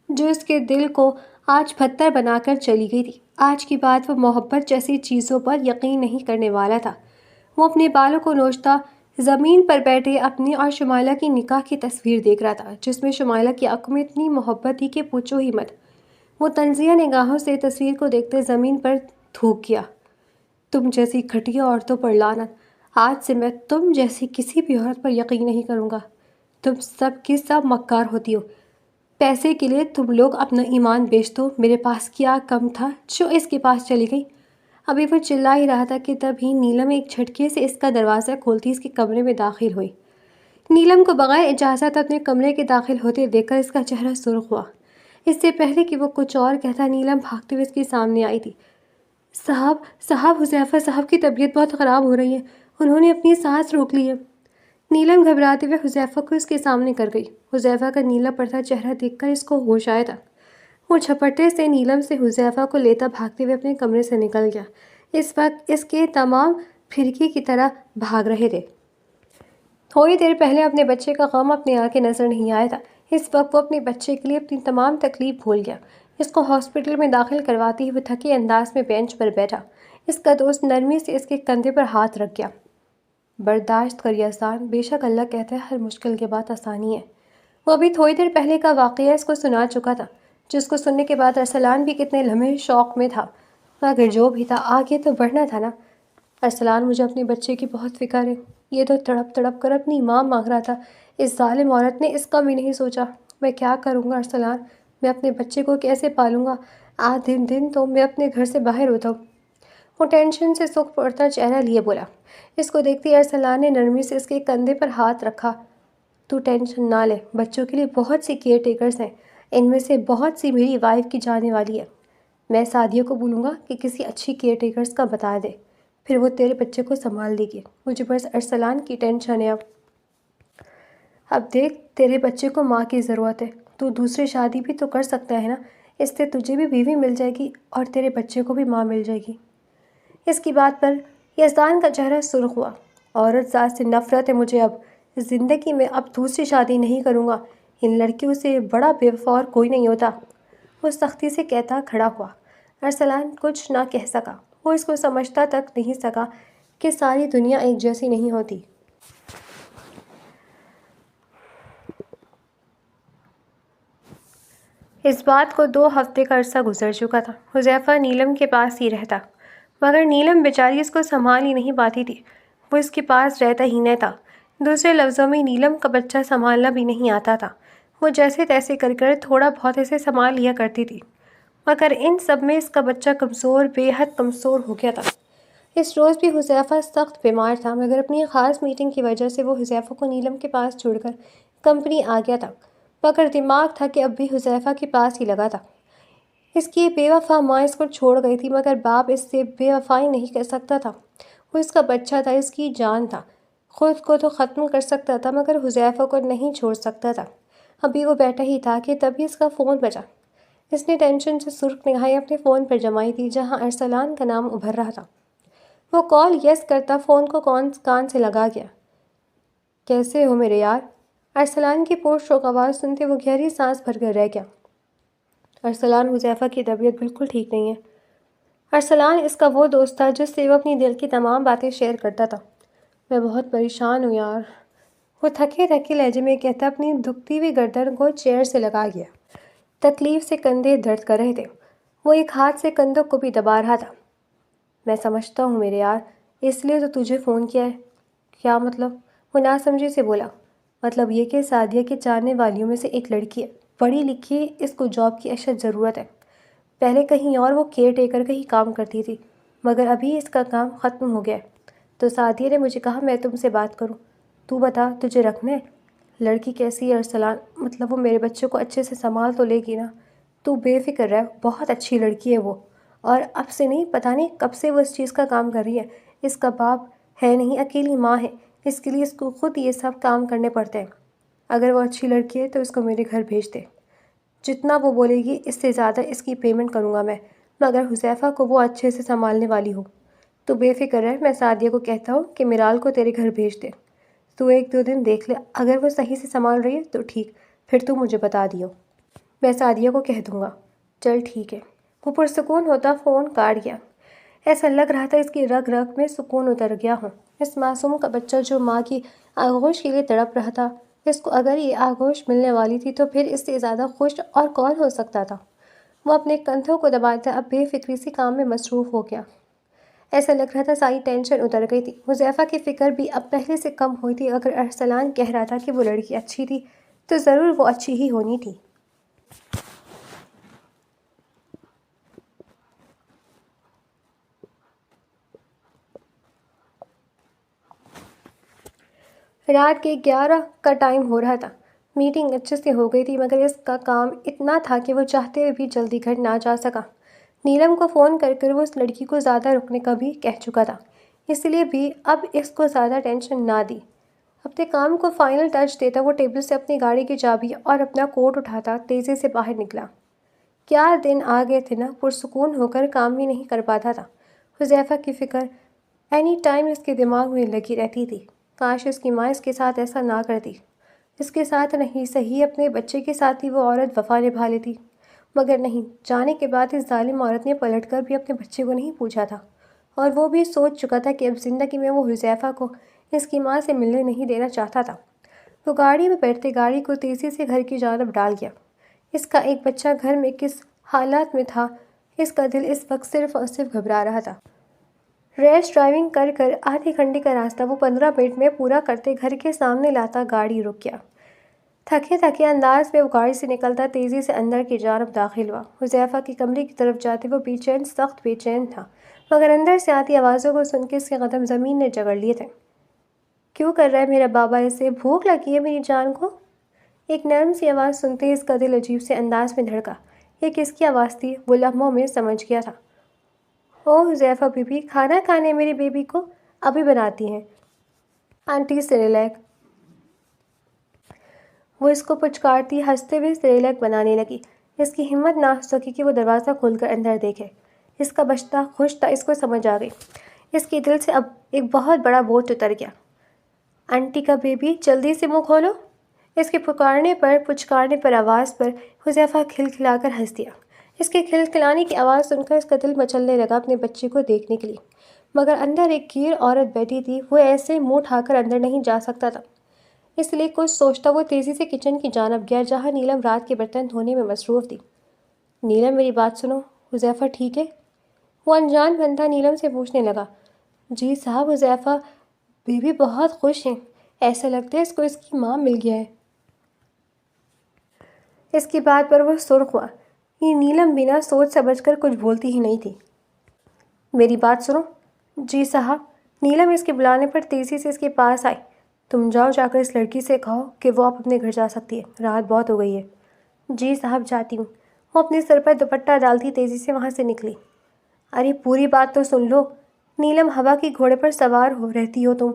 جو اس کے دل کو آج پتھر بنا کر چلی گئی تھی۔ آج کی بات وہ محبت جیسی چیزوں پر یقین نہیں کرنے والا تھا۔ وہ اپنے بالوں کو نوچتا زمین پر بیٹھے اپنی اور شمائلہ کی نکاح کی تصویر دیکھ رہا تھا، جس میں شمائلہ کی آنکھوں میں اتنی محبت تھی کہ پوچھو ہی مت۔ وہ طنزیہ نگاہوں سے تصویر کو دیکھتے زمین پر تھوک گیا۔ تم جیسی گھٹیا عورتوں پر لعنت! آج سے میں تم جیسی کسی بھی عورت پر یقین نہیں کروں گا۔ تم سب کی سب مکار ہوتی ہو۔ پیسے کے لیے تم لوگ اپنا ایمان بیچ دو۔ میرے پاس کیا کم تھا جو اس کے پاس چلی گئی؟ ابھی وہ چلا ہی رہا تھا کہ تبھی نیلم ایک جھٹکے سے اس کا دروازہ کھولتی اس کے کمرے میں داخل ہوئی۔ نیلم کو بغیر اجازت اپنے کمرے کے داخل ہوتے دیکھ کر اس کا چہرہ سرخ ہوا۔ اس سے پہلے کہ وہ کچھ اور کہتا، نیلم بھاگتے ہوئے اس کے سامنے آئی تھی۔ صاحب حذیفہ صاحب کی طبیعت بہت خراب ہو رہی ہے، انہوں نے اپنی سانس روک لی ہے۔ نیلم گھبراتے ہوئے حذیفہ کو اس کے سامنے کر گئی۔ حذیفہ کا نیلا پڑتا چہرہ دیکھ کر اس کو ہوش آیا تھا۔ وہ جھپٹے سے نیلم سے حذیفہ کو لیتا بھاگتے ہوئے اپنے کمرے سے نکل گیا۔ اس وقت اس کے تمام پھرکی کی طرح بھاگ رہے تھے۔ تھوڑی دیر پہلے اپنے بچے کا غم اپنے آنکھیں نظر نہیں آیا تھا۔ اس وقت وہ اپنے بچے کے لیے اپنی تمام تکلیف بھول گیا۔ اس کو ہاسپٹل میں داخل کرواتے ہوئے تھکے انداز میں بینچ پر بیٹھا۔ اس کا دوست نرمی سے اس کے کندھے پر ہاتھ رکھ گیا۔ برداشت کر احسان، بے شک اللہ کہتا ہے ہر مشکل کے بعد آسانی ہے۔ وہ ابھی تھوڑی دیر پہلے کا واقعہ اس کو سنا چکا تھا، جس کو سننے کے بعد ارسلان بھی کتنے لمحے شوق میں تھا، مگر جو بھی تھا آگے تو بڑھنا تھا نا۔ ارسلان، مجھے اپنے بچے کی بہت فکر ہے، یہ تو تڑپ تڑپ کر اپنی ماں مانگ رہا تھا، اس ظالم عورت نے اس کا بھی نہیں سوچا۔ میں کیا کروں گا ارسلان، میں اپنے بچے کو کیسے پالوں گا؟ آج دن تو میں اپنے گھر سے باہر ہوتا ہوں۔ وہ ٹینشن سے سکھ پڑتا چہرہ لیے بولا۔ اس کو دیکھتی ارسلان نے نرمی سے اس کے کندھے پر ہاتھ رکھا۔ تو ٹینشن نہ لے، بچوں کے لیے بہت سی کیئر ٹیکرز ہیں، ان میں سے بہت سی میری وائف کی جانے والی ہے۔ میں سعدیہ کو بولوں گا کہ کسی اچھی کیئر ٹیکرز کا بتا دے، پھر وہ تیرے بچے کو سنبھال دے گی۔ مجھے بس ارسلان کی ٹینشن ہے اب دیکھ تیرے بچے کو ماں کی ضرورت ہے، تو دوسری شادی بھی تو کر سکتا ہے نا، اس سے تجھے بھی بیوی مل جائے گی اور تیرے بچے کو بھی ماں مل جائے گی۔ اس کی بات پر یزدان کا چہرہ سرخ ہوا۔ عورت ذات سے نفرت ہے مجھے اب، زندگی میں اب دوسری شادی نہیں کروں گا، ان لڑکیوں سے بڑا بے وفا اور کوئی نہیں ہوتا، وہ سختی سے کہتا کھڑا ہوا۔ ارسلان کچھ نہ کہہ سکا۔ وہ اس کو سمجھتا تک نہیں سکا کہ ساری دنیا ایک جیسی نہیں ہوتی۔ اس بات کو 2 ہفتے کا عرصہ گزر چکا تھا۔ حذیفہ نیلم کے پاس ہی رہتا، مگر نیلم بیچاری اس کو سنبھال ہی نہیں پاتی تھی، وہ اس کے پاس رہتا ہی نہ تھا۔ دوسرے لفظوں میں نیلم کا بچہ سنبھالنا بھی نہیں آتا تھا۔ وہ جیسے تیسے کر تھوڑا بہت اسے سنبھال لیا کرتی تھی، مگر ان سب میں اس کا بچہ کمزور، بے حد کمزور ہو گیا تھا۔ اس روز بھی حذیفہ سخت بیمار تھا، مگر اپنی خاص میٹنگ کی وجہ سے وہ حذیفہ کو نیلم کے پاس چھوڑ کر کمپنی آ گیا تھا، مگر دماغ تھا کہ اب بھی حذیفہ کے پاس ہی لگا تھا۔ اس کی بے وفا ماں اس کو چھوڑ گئی تھی، مگر باپ اس سے بے وفائی نہیں کر سکتا تھا۔ وہ اس کا بچہ تھا، اس کی جان تھا، خود کو تو ختم کر سکتا تھا مگر حذیفہ کو نہیں چھوڑ سکتا تھا۔ ابھی وہ بیٹھا ہی تھا کہ تبھی اس کا فون بجا۔ اس نے ٹینشن سے سرخ نگاہیں اپنے فون پر جمائی تھی جہاں ارسلان کا نام ابھر رہا تھا۔ وہ کال یس کرتا فون کو کان سے لگا گیا۔ کیسے ہو میرے یار؟ ارسلان کی پرشوق آواز سنتے وہ گہری سانس بھر کر رہ گیا۔ ارسلان، حذیفہ کی طبیعت بالکل ٹھیک نہیں ہے۔ ارسلان اس کا وہ دوست تھا جس سے وہ اپنی دل کی تمام باتیں شیئر کرتا تھا۔ میں بہت پریشان ہوں یار، وہ تھکے تھکے لہجے میں کہتا اپنی دکھتی ہوئی گردن کو چیئر سے لگا گیا۔ تکلیف سے کندھے درد کر رہے تھے، وہ ایک ہاتھ سے کندھوں کو بھی دبا رہا تھا۔ میں سمجھتا ہوں میرے یار، اس لیے تو تجھے فون کیا ہے۔ کیا مطلب؟ وہ ناسمجھی سے بولا۔ مطلب یہ کہ سعدیہ کے چاہنے والیوں میں سے ایک لڑکی ہے، پڑھی لکھی ہے، اس کو جاب کی اشد ضرورت ہے۔ پہلے کہیں اور وہ کیئر ٹیکر کا ہی کام کرتی تھی، مگر ابھی اس کا کام ختم ہو گیا ہے، تو سعدیہ نے مجھے کہا میں تم سے بات کروں۔ تو بتا تجھے رکھنا ہے؟ لڑکی کیسی ہے ارسلان؟ مطلب وہ میرے بچے کو اچھے سے سنبھال تو لے گی نا؟ تو بے فکر رہ، بہت اچھی لڑکی ہے وہ، اور اب سے نہیں، پتہ نہیں کب سے وہ اس چیز کا کام کر رہی ہے۔ اس کا باپ ہے نہیں، اکیلی ماں ہے، اس کے لیے اس کو خود یہ سب کام کرنے پڑتے ہیں۔ اگر وہ اچھی لڑکی ہے تو اس کو میرے گھر بھیج دے، جتنا وہ بولے گی اس سے زیادہ اس کی پیمنٹ کروں گا میں، مگر حذیفہ کو وہ اچھے سے سنبھالنے والی ہو۔ تو بے فکر رہ، میں سعدیہ کو کہتا ہوں کہ میرال کو تیرے گھر بھیج دے، تو ایک دو دن دیکھ لے، اگر وہ صحیح سے سنبھال رہی ہے تو ٹھیک، پھر تو مجھے بتا دیو، میں سعدیہ کو کہہ دوں گا۔ چل ٹھیک ہے۔ وہ پرسکون ہوتا فون کاٹ گیا۔ ایسا لگ رہا تھا اس کی رگ رگ میں سکون اتر گیا ہو۔ اس معصوم کا بچہ جو ماں کی آغوش کے لیے تڑپ رہا تھا، اس کو اگر یہ آغوش ملنے والی تھی تو پھر اس سے زیادہ خوش اور کون ہو سکتا تھا؟ وہ اپنے کندھوں کو دباتا اب بے فکری سے کام میں مصروف ہو گیا۔ ایسا لگ رہا تھا ساری ٹینشن اتر گئی تھی۔ حذیفہ کی فکر بھی اب پہلے سے کم ہوئی تھی۔ اگر ارسلان کہہ رہا تھا کہ وہ لڑکی اچھی تھی تو ضرور وہ اچھی ہی ہونی تھی۔ رات کے 11 کا ٹائم ہو رہا تھا۔ میٹنگ اچھے سے ہو گئی تھی، مگر اس کا کام اتنا تھا کہ وہ چاہتے ہوئے بھی جلدی گھر نہ جا سکا۔ نیلم کو فون کر کر وہ اس لڑکی کو زیادہ رکنے کا بھی کہہ چکا تھا، اس لیے بھی اب اس کو زیادہ ٹینشن نہ دی۔ اپنے کام کو فائنل ٹچ دیتا وہ ٹیبل سے اپنی گاڑی کی چابی اور اپنا کوٹ اٹھاتا تیزی سے باہر نکلا۔ کیا دن آ گئے تھے نا، پرسکون ہو کر کام بھی نہیں کر پاتا تھا۔ حذیفہ کی فکر اینی ٹائم اس کے دماغ میں لگی رہتی تھی۔ کاش اس کی ماں اس کے ساتھ ایسا نہ کرتی، اس کے ساتھ نہیں صحیح اپنے بچے کے ساتھ ہی وہ عورت وفا نبھا لیتی، مگر نہیں، جانے کے بعد اس ظالم عورت نے پلٹ کر بھی اپنے بچے کو نہیں پوچھا تھا، اور وہ بھی سوچ چکا تھا کہ اب زندگی میں وہ حذیفہ کو اس کی ماں سے ملنے نہیں دینا چاہتا تھا۔ وہ گاڑی میں بیٹھتے گاڑی کو تیزی سے گھر کی جانب ڈال گیا۔ اس کا ایک بچہ گھر میں کس حالات میں تھا، اس کا دل اس وقت صرف اور صرف گھبرا رہا تھا۔ ریش ڈرائیونگ کر کر آدھے گھنٹے کا راستہ وہ 15 منٹ میں پورا کرتے گھر کے سامنے لاتا گاڑی رک گیا۔ تھکے تھکے انداز میں وہ گاڑی سے نکلتا تیزی سے اندر کی جانب داخل ہوا۔ حذیفہ کی کمرے کی طرف جاتے وہ بے چین، سخت بے چین تھا، مگر اندر سے آتی آوازوں کو سن کے اس کے قدم زمین نے جگڑ لیے تھے۔ کیوں کر رہا ہے میرا بابا اسے؟ بھوک لگی ہے میری جان کو؟ ایک نرم سی آواز سنتے اس کا دل عجیب سے انداز میں دھڑکا۔ یہ کس کی آواز تھی؟ وہ لمحوں میں سمجھ گیا تھا۔ او حذیفہ بی بی، کھانا کھانے میری بیبی کو؟ ابھی بناتی ہیں آنٹی سیریلیک۔ وہ اس کو پچکارتی ہنستے ہوئے سیریلیک بنانے لگی۔ اس کی ہمت نہ ہو سکی کہ وہ دروازہ کھول کر اندر دیکھے۔ اس کا بچہ خوش تھا، اس کو سمجھ آ گئی۔ اس کے دل سے اب ایک بہت بڑا بوجھ اتر گیا۔ آنٹی کا بیبی، جلدی سے منہ کھولو۔ اس کے پچکارنے پر آواز پر حذیفہ کھلکھلا کر ہنس دیا۔ اس کے کھلکھلانے کی آواز سن کر اس کا دل مچلنے لگا اپنے بچے کو دیکھنے کے لیے، مگر اندر ایک گیر عورت بیٹھی تھی، وہ ایسے منہ اٹھا کر اندر نہیں جا سکتا تھا، اس لیے کچھ سوچتا وہ تیزی سے کچن کی جانب گیا جہاں نیلم رات کے برتن دھونے میں مصروف تھی۔ نیلم میری بات سنو، حذیفہ ٹھیک ہے؟ وہ انجان بندہ نیلم سے پوچھنے لگا۔ جی صاحب، حذیفہ بیوی بہت خوش ہیں، ایسا لگتا ہے اس کو اس کی ماں مل گیا ہے۔ اس کی بات پر وہ سرخ ہوا۔ یہ نیلم بنا سوچ سمجھ کر کچھ بولتی ہی نہیں تھی۔ میری بات سنو۔ جی صاحب۔ نیلم اس کے بلانے پر تیزی سے اس کے پاس آئی۔ تم جاؤ، جا کر اس لڑکی سے کہو کہ وہ اب اپنے گھر جا سکتی ہے، رات بہت ہو گئی ہے۔ جی صاحب، جاتی ہوں۔ وہ اپنے سر پر دوپٹہ ڈالتی تیزی سے وہاں سے نکلی۔ ارے پوری بات تو سن لو۔ نیلم، ہوا کی گھوڑے پر سوار ہو رہتی ہو تم؟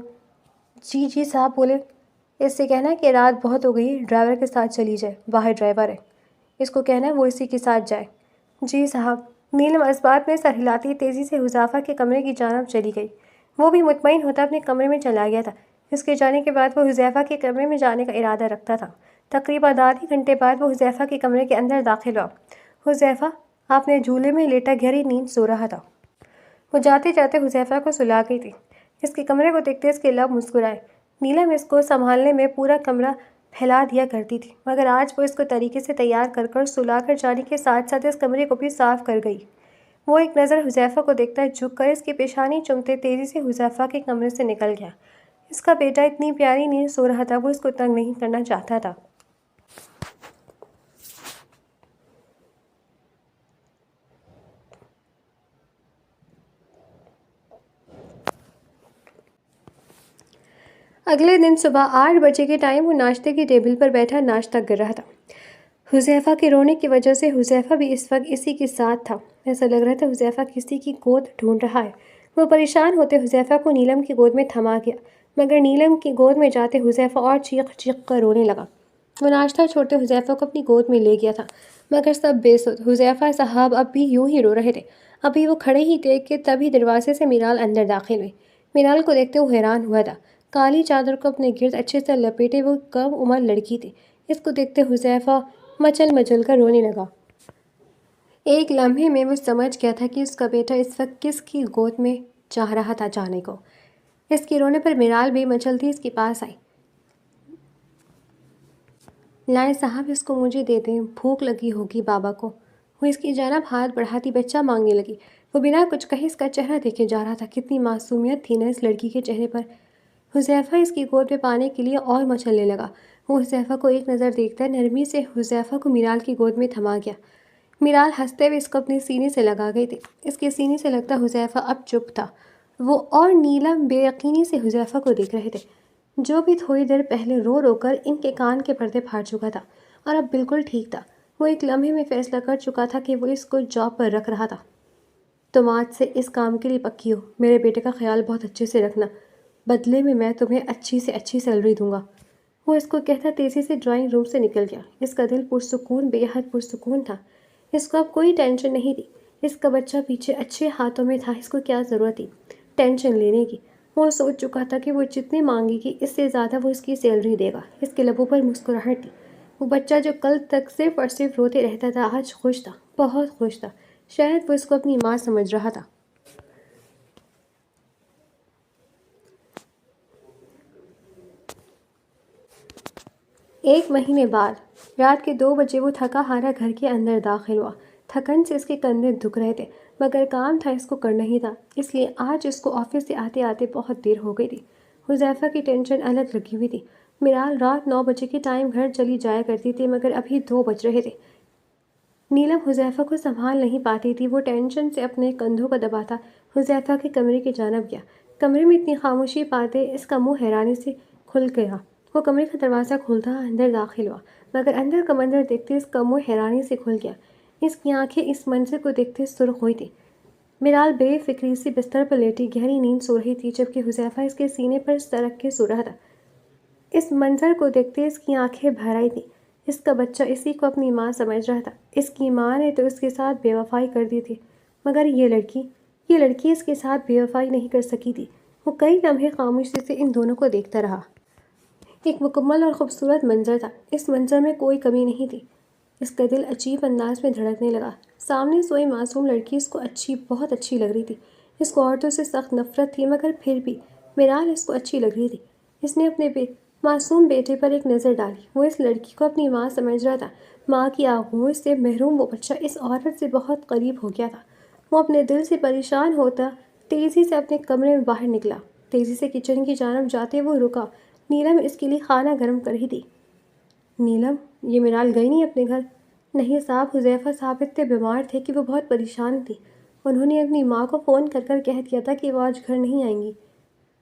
جی صاحب بولے۔ اس سے کہنا کہ رات بہت ہو گئی، ڈرائیور کے ساتھ چلی جائے، باہر ڈرائیور ہے، اس کو کہنا وہ اسی کے ساتھ جائے۔ جی صاحب۔ نیلم اس بات میں سر ہلاتی تیزی سے حذیفہ کے کمرے کی جانب چلی گئی۔ وہ بھی مطمئن ہوتا اپنے کمرے میں چلا گیا تھا۔ اس کے جانے کے بعد وہ حذیفہ کے کمرے میں جانے کا ارادہ رکھتا تھا۔ تقریباً آدھے گھنٹے بعد وہ حذیفہ کے کمرے کے اندر داخل ہوا۔ حذیفہ آپ نے جھولے میں لیٹا گہری نیند سو رہا تھا۔ وہ جاتے جاتے حذیفہ کو سلا گئی تھی۔ اس کے کمرے کو دیکھتے اس کے لب مسکرائے۔ نیلم اس کو سنبھالنے میں پورا کمرہ پھیلا دیا کرتی تھی، مگر آج وہ اس کو طریقے سے تیار کر کر سلا کر جانے کے ساتھ ساتھ اس کمرے کو بھی صاف کر گئی۔ وہ ایک نظر حذیفہ کو دیکھتا جھک کر اس کی پیشانی چومتے تیزی سے حذیفہ کے کمرے سے نکل گیا۔ اس کا بیٹا اتنی پیاری نیند سو رہا تھا، وہ اس کو تنگ نہیں کرنا چاہتا تھا۔ اگلے دن صبح 8 بجے کے ٹائم وہ ناشتے کی ٹیبل پر بیٹھا ناشتہ کر رہا تھا۔ حذیفہ کے رونے کی وجہ سے حذیفہ بھی اس وقت اسی کے ساتھ تھا۔ ایسا لگ رہا تھا حذیفہ کسی کی گود ڈھونڈ رہا ہے۔ وہ پریشان ہوتے حذیفہ کو نیلم کی گود میں تھما گیا، مگر نیلم کی گود میں جاتے حذیفہ اور چیخ چیخ کر رونے لگا۔ وہ ناشتہ چھوڑتے حذیفہ کو اپنی گود میں لے گیا تھا، مگر سب بے سود۔ حذیفہ صاحب اب بھی یوں ہی رو رہے تھے۔ ابھی وہ کھڑے ہی تھے کہ تبھی دروازے سے میرال اندر داخل ہوئی۔ میرال کو دیکھتے وہ حیران ہوا تھا۔ کالی چادر کو اپنے گرد اچھے سے لپیٹے وہ کم عمر لڑکی تھی۔ اس کو دیکھتے حذیفہ مچل مچل کر رونے لگا۔ ایک لمحے میں وہ سمجھ گیا تھا کہ اس کا بیٹا اس وقت کس کی گود میں چاہ رہا تھا جانے کو۔ اس کے رونے پر میرال بھی مچلتی اس کے پاس آئی۔ لائیں صاحب، اس کو مجھے دے دیں، بھوک لگی ہوگی بابا کو۔ وہ اس کی جانب ہاتھ بڑھاتی بچہ مانگنے لگی۔ وہ بنا کچھ کہے اس کا چہرہ دیکھے جا رہا تھا۔ کتنی معصومیت تھی نا اس لڑکی کے چہرے پر۔ حذیفہ اس کی گود میں پانے کے لیے اور مچلنے لگا۔ وہ حذیفہ کو ایک نظر دیکھتا نرمی سے حذیفہ کو میرال کی گود میں تھما گیا۔ میرال ہنستے ہوئے اس کو اپنے سینے سے لگا گئی تھی۔ اس کے سینے سے لگتا حذیفہ اب چپ تھا۔ وہ اور نیلم بے یقینی سے حذیفہ کو دیکھ رہے تھے، جو بھی تھوڑی دیر پہلے رو رو کر ان کے کان کے پردے پھاڑ چکا تھا، اور اب بالکل ٹھیک تھا۔ وہ ایک لمحے میں فیصلہ کر چکا تھا کہ وہ اس کو جاب پر رکھ رہا تھا۔ تم آج سے اس کام کے لیے پکی ہو۔ میرے بیٹے کا خیال بہت اچھے سے رکھنا، بدلے میں تمہیں اچھی سے اچھی سیلری دوں گا۔ وہ اس کو کہتا تیزی سے ڈرائنگ روم سے نکل گیا۔ اس کا دل پرسکون، بے حد پرسکون تھا۔ اس کو اب کوئی ٹینشن نہیں تھی۔ اس کا بچہ پیچھے اچھے ہاتھوں میں تھا۔ اس کو کیا ضرورت تھی ٹینشن لینے کی؟ وہ سوچ چکا تھا کہ وہ جتنے مانگے گی اس سے زیادہ وہ اس کی سیلری دے گا۔ اس کے لبوں پر مسکراہٹ تھی۔ وہ بچہ جو کل تک صرف اور صرف روتے رہتا تھا آج خوش تھا، بہت خوش تھا۔ شاید وہ اس کو اپنی ماں سمجھ رہا تھا۔ ایک مہینے بعد رات کے 2 بجے وہ تھکا ہارا گھر کے اندر داخل ہوا۔ تھکن سے اس کے کندھے دکھ رہے تھے، مگر کام تھا اس کو کرنا ہی تھا، اس لیے آج اس کو آفس سے آتے آتے بہت دیر ہو گئی تھی۔ حذیفہ کی ٹینشن الگ لگی ہوئی تھی۔ میرال رات 9 بجے کے ٹائم گھر چلی جایا کرتی تھی، مگر ابھی 2 بج رہے تھے۔ نیلم حذیفہ کو سنبھال نہیں پاتی تھی۔ وہ ٹینشن سے اپنے کندھوں کو دباتا حذیفہ کے کمرے کی جانب گیا۔ کمرے میں اتنی خاموشی پاتے اس کا منہ حیرانی سے کھل گیا۔ وہ کمرے کا دروازہ کھولتا اندر داخل ہوا، مگر اندر کا منظر دیکھتے اس کا منہ حیرانی سے کھل گیا۔ اس کی آنکھیں اس منظر کو دیکھتے سرخ ہوئی تھیں۔ میرال بے فکری سے بستر پر لیٹی گہری نیند سو رہی تھی، جبکہ حذیفہ اس کے سینے پر سر رکھ کے سو رہا تھا۔ اس منظر کو دیکھتے اس کی آنکھیں بھر آئی تھیں۔ اس کا بچہ اسی کو اپنی ماں سمجھ رہا تھا۔ اس کی ماں نے تو اس کے ساتھ بے وفائی کر دی تھی، مگر یہ لڑکی اس کے ساتھ بے وفائی نہیں کر سکی تھی۔ وہ کئی لمحے خاموشی سے ان دونوں کو دیکھتا رہا۔ ایک مکمل اور خوبصورت منظر تھا۔ اس منظر میں کوئی کمی نہیں تھی۔ اس کا دل عجیب انداز میں دھڑکنے لگا۔ سامنے سوئی معصوم لڑکی اس کو بہت اچھی لگ رہی تھی۔ اس کو عورتوں سے سخت نفرت تھی، مگر پھر بھی میرال اس کو اچھی لگ رہی تھی۔ اس نے اپنے معصوم بیٹے پر ایک نظر ڈالی۔ وہ اس لڑکی کو اپنی ماں سمجھ رہا تھا۔ ماں کی آغوش سے محروم وہ بچہ اس عورت سے بہت قریب ہو گیا تھا۔ وہ اپنے دل سے پریشان ہوتا تیزی سے اپنے کمرے میں باہر نکلا۔ تیزی سے کچن کی جانب جاتے وہ رکا۔ نیلم اس کے لیے کھانا گرم کر رہی تھی۔ نیلم، یہ میرال گئی نہیں اپنے گھر؟ نہیں صاحب، حذیفہ صاحب اتنے بیمار تھے کہ وہ بہت پریشان تھی۔ انہوں نے اپنی ماں کو فون کر کر کہہ دیا تھا کہ وہ آج گھر نہیں آئیں گی۔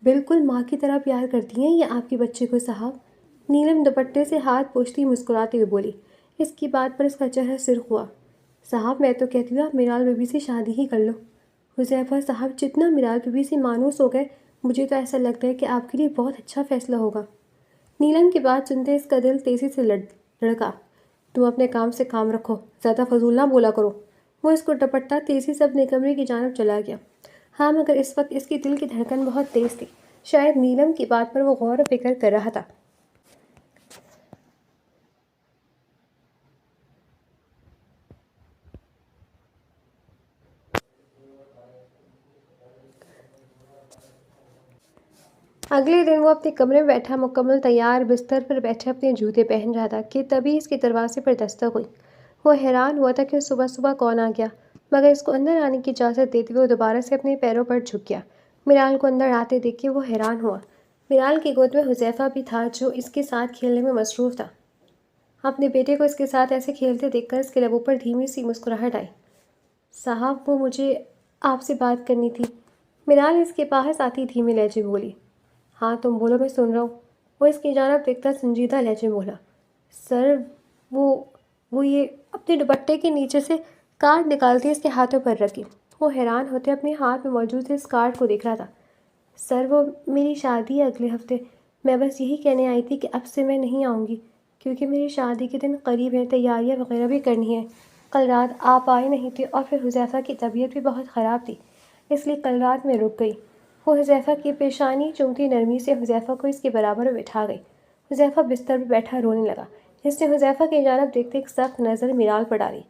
بالکل ماں کی طرح پیار کرتی ہیں یہ آپ کے بچے کو صاحب۔ نیلم دوپٹے سے ہاتھ پوچھتی مسکراتے ہوئے بولی۔ اس کی بات پر اس کا چہرہ سرخ ہوا۔ صاحب میں تو کہتی ہوں آپ میرال بیوی سے شادی ہی کر لو۔ حذیفہ صاحب جتنا میرال بیوی سے مانوس ہو گئے، مجھے تو ایسا لگتا ہے کہ آپ کے لیے بہت اچھا فیصلہ ہوگا۔ نیلم کی بات سنتے اس کا دل تیزی سے لڑکا۔ تم اپنے کام سے کام رکھو، زیادہ فضول نہ بولا کرو۔ وہ اس کو ڈپٹتا تیزی سے اپنے کمرے کی جانب چلا گیا۔ ہاں، مگر اس وقت اس کی دل کی دھڑکن بہت تیز تھی۔ شاید نیلم کی بات پر وہ غور و فکر کر رہا تھا۔ اگلے دن وہ اپنے کمرے میں بیٹھا مکمل تیار بستر پر بیٹھے اپنے جوتے پہن رہا تھا کہ تبھی اس کے دروازے پر دستک ہوئی۔ وہ حیران ہوا تھا کہ صبح صبح کون آ گیا، مگر اس کو اندر آنے کی اجازت دیتے ہوئے وہ دوبارہ سے اپنے پیروں پر جھک گیا۔ میرال کو اندر آتے دیکھ کے وہ حیران ہوا۔ میرال کی گود میں حذیفہ بھی تھا جو اس کے ساتھ کھیلنے میں مصروف تھا۔ اپنے بیٹے کو اس کے ساتھ ایسے کھیلتے دیکھ کر اس کے لبوں پر دھیمی سی مسکراہٹ آئی۔ صاحب وہ مجھے آپ سے بات کرنی تھی، میرال اس کے پاس آتی دھیمے لہجے میں بولی۔ ہاں تم بولو، میں سن رہا ہوں، وہ اس کی جانب دیکھتا سنجیدہ لہجے میں بولا۔ سر وہ یہ اپنے دوپٹے کے نیچے سے کارڈ نکالتی اس کے ہاتھوں پر رکھی۔ وہ حیران ہوتے اپنے ہاتھ میں موجود اس کارڈ کو دیکھ رہا تھا۔ سر وہ میری شادی ہے اگلے ہفتے، میں بس یہی کہنے آئی تھی کہ اب سے میں نہیں آؤں گی کیونکہ میری شادی کے دن قریب ہے، تیاریاں وغیرہ بھی کرنی ہے۔ کل رات آپ آئے نہیں تھے اور پھر حذیفہ کی طبیعت بھی بہت خراب تھی، اس لیے کل رات میں رک گئی۔ وہ حذیفہ کی پیشانی چومتی نرمی سے حذیفہ کو اس کے برابر میں بٹھا گئی۔ حذیفہ بستر پر بیٹھا رونے لگا۔ اس نے حذیفہ کی جانب دیکھتے ایک سخت نظر میرال پر ڈالی۔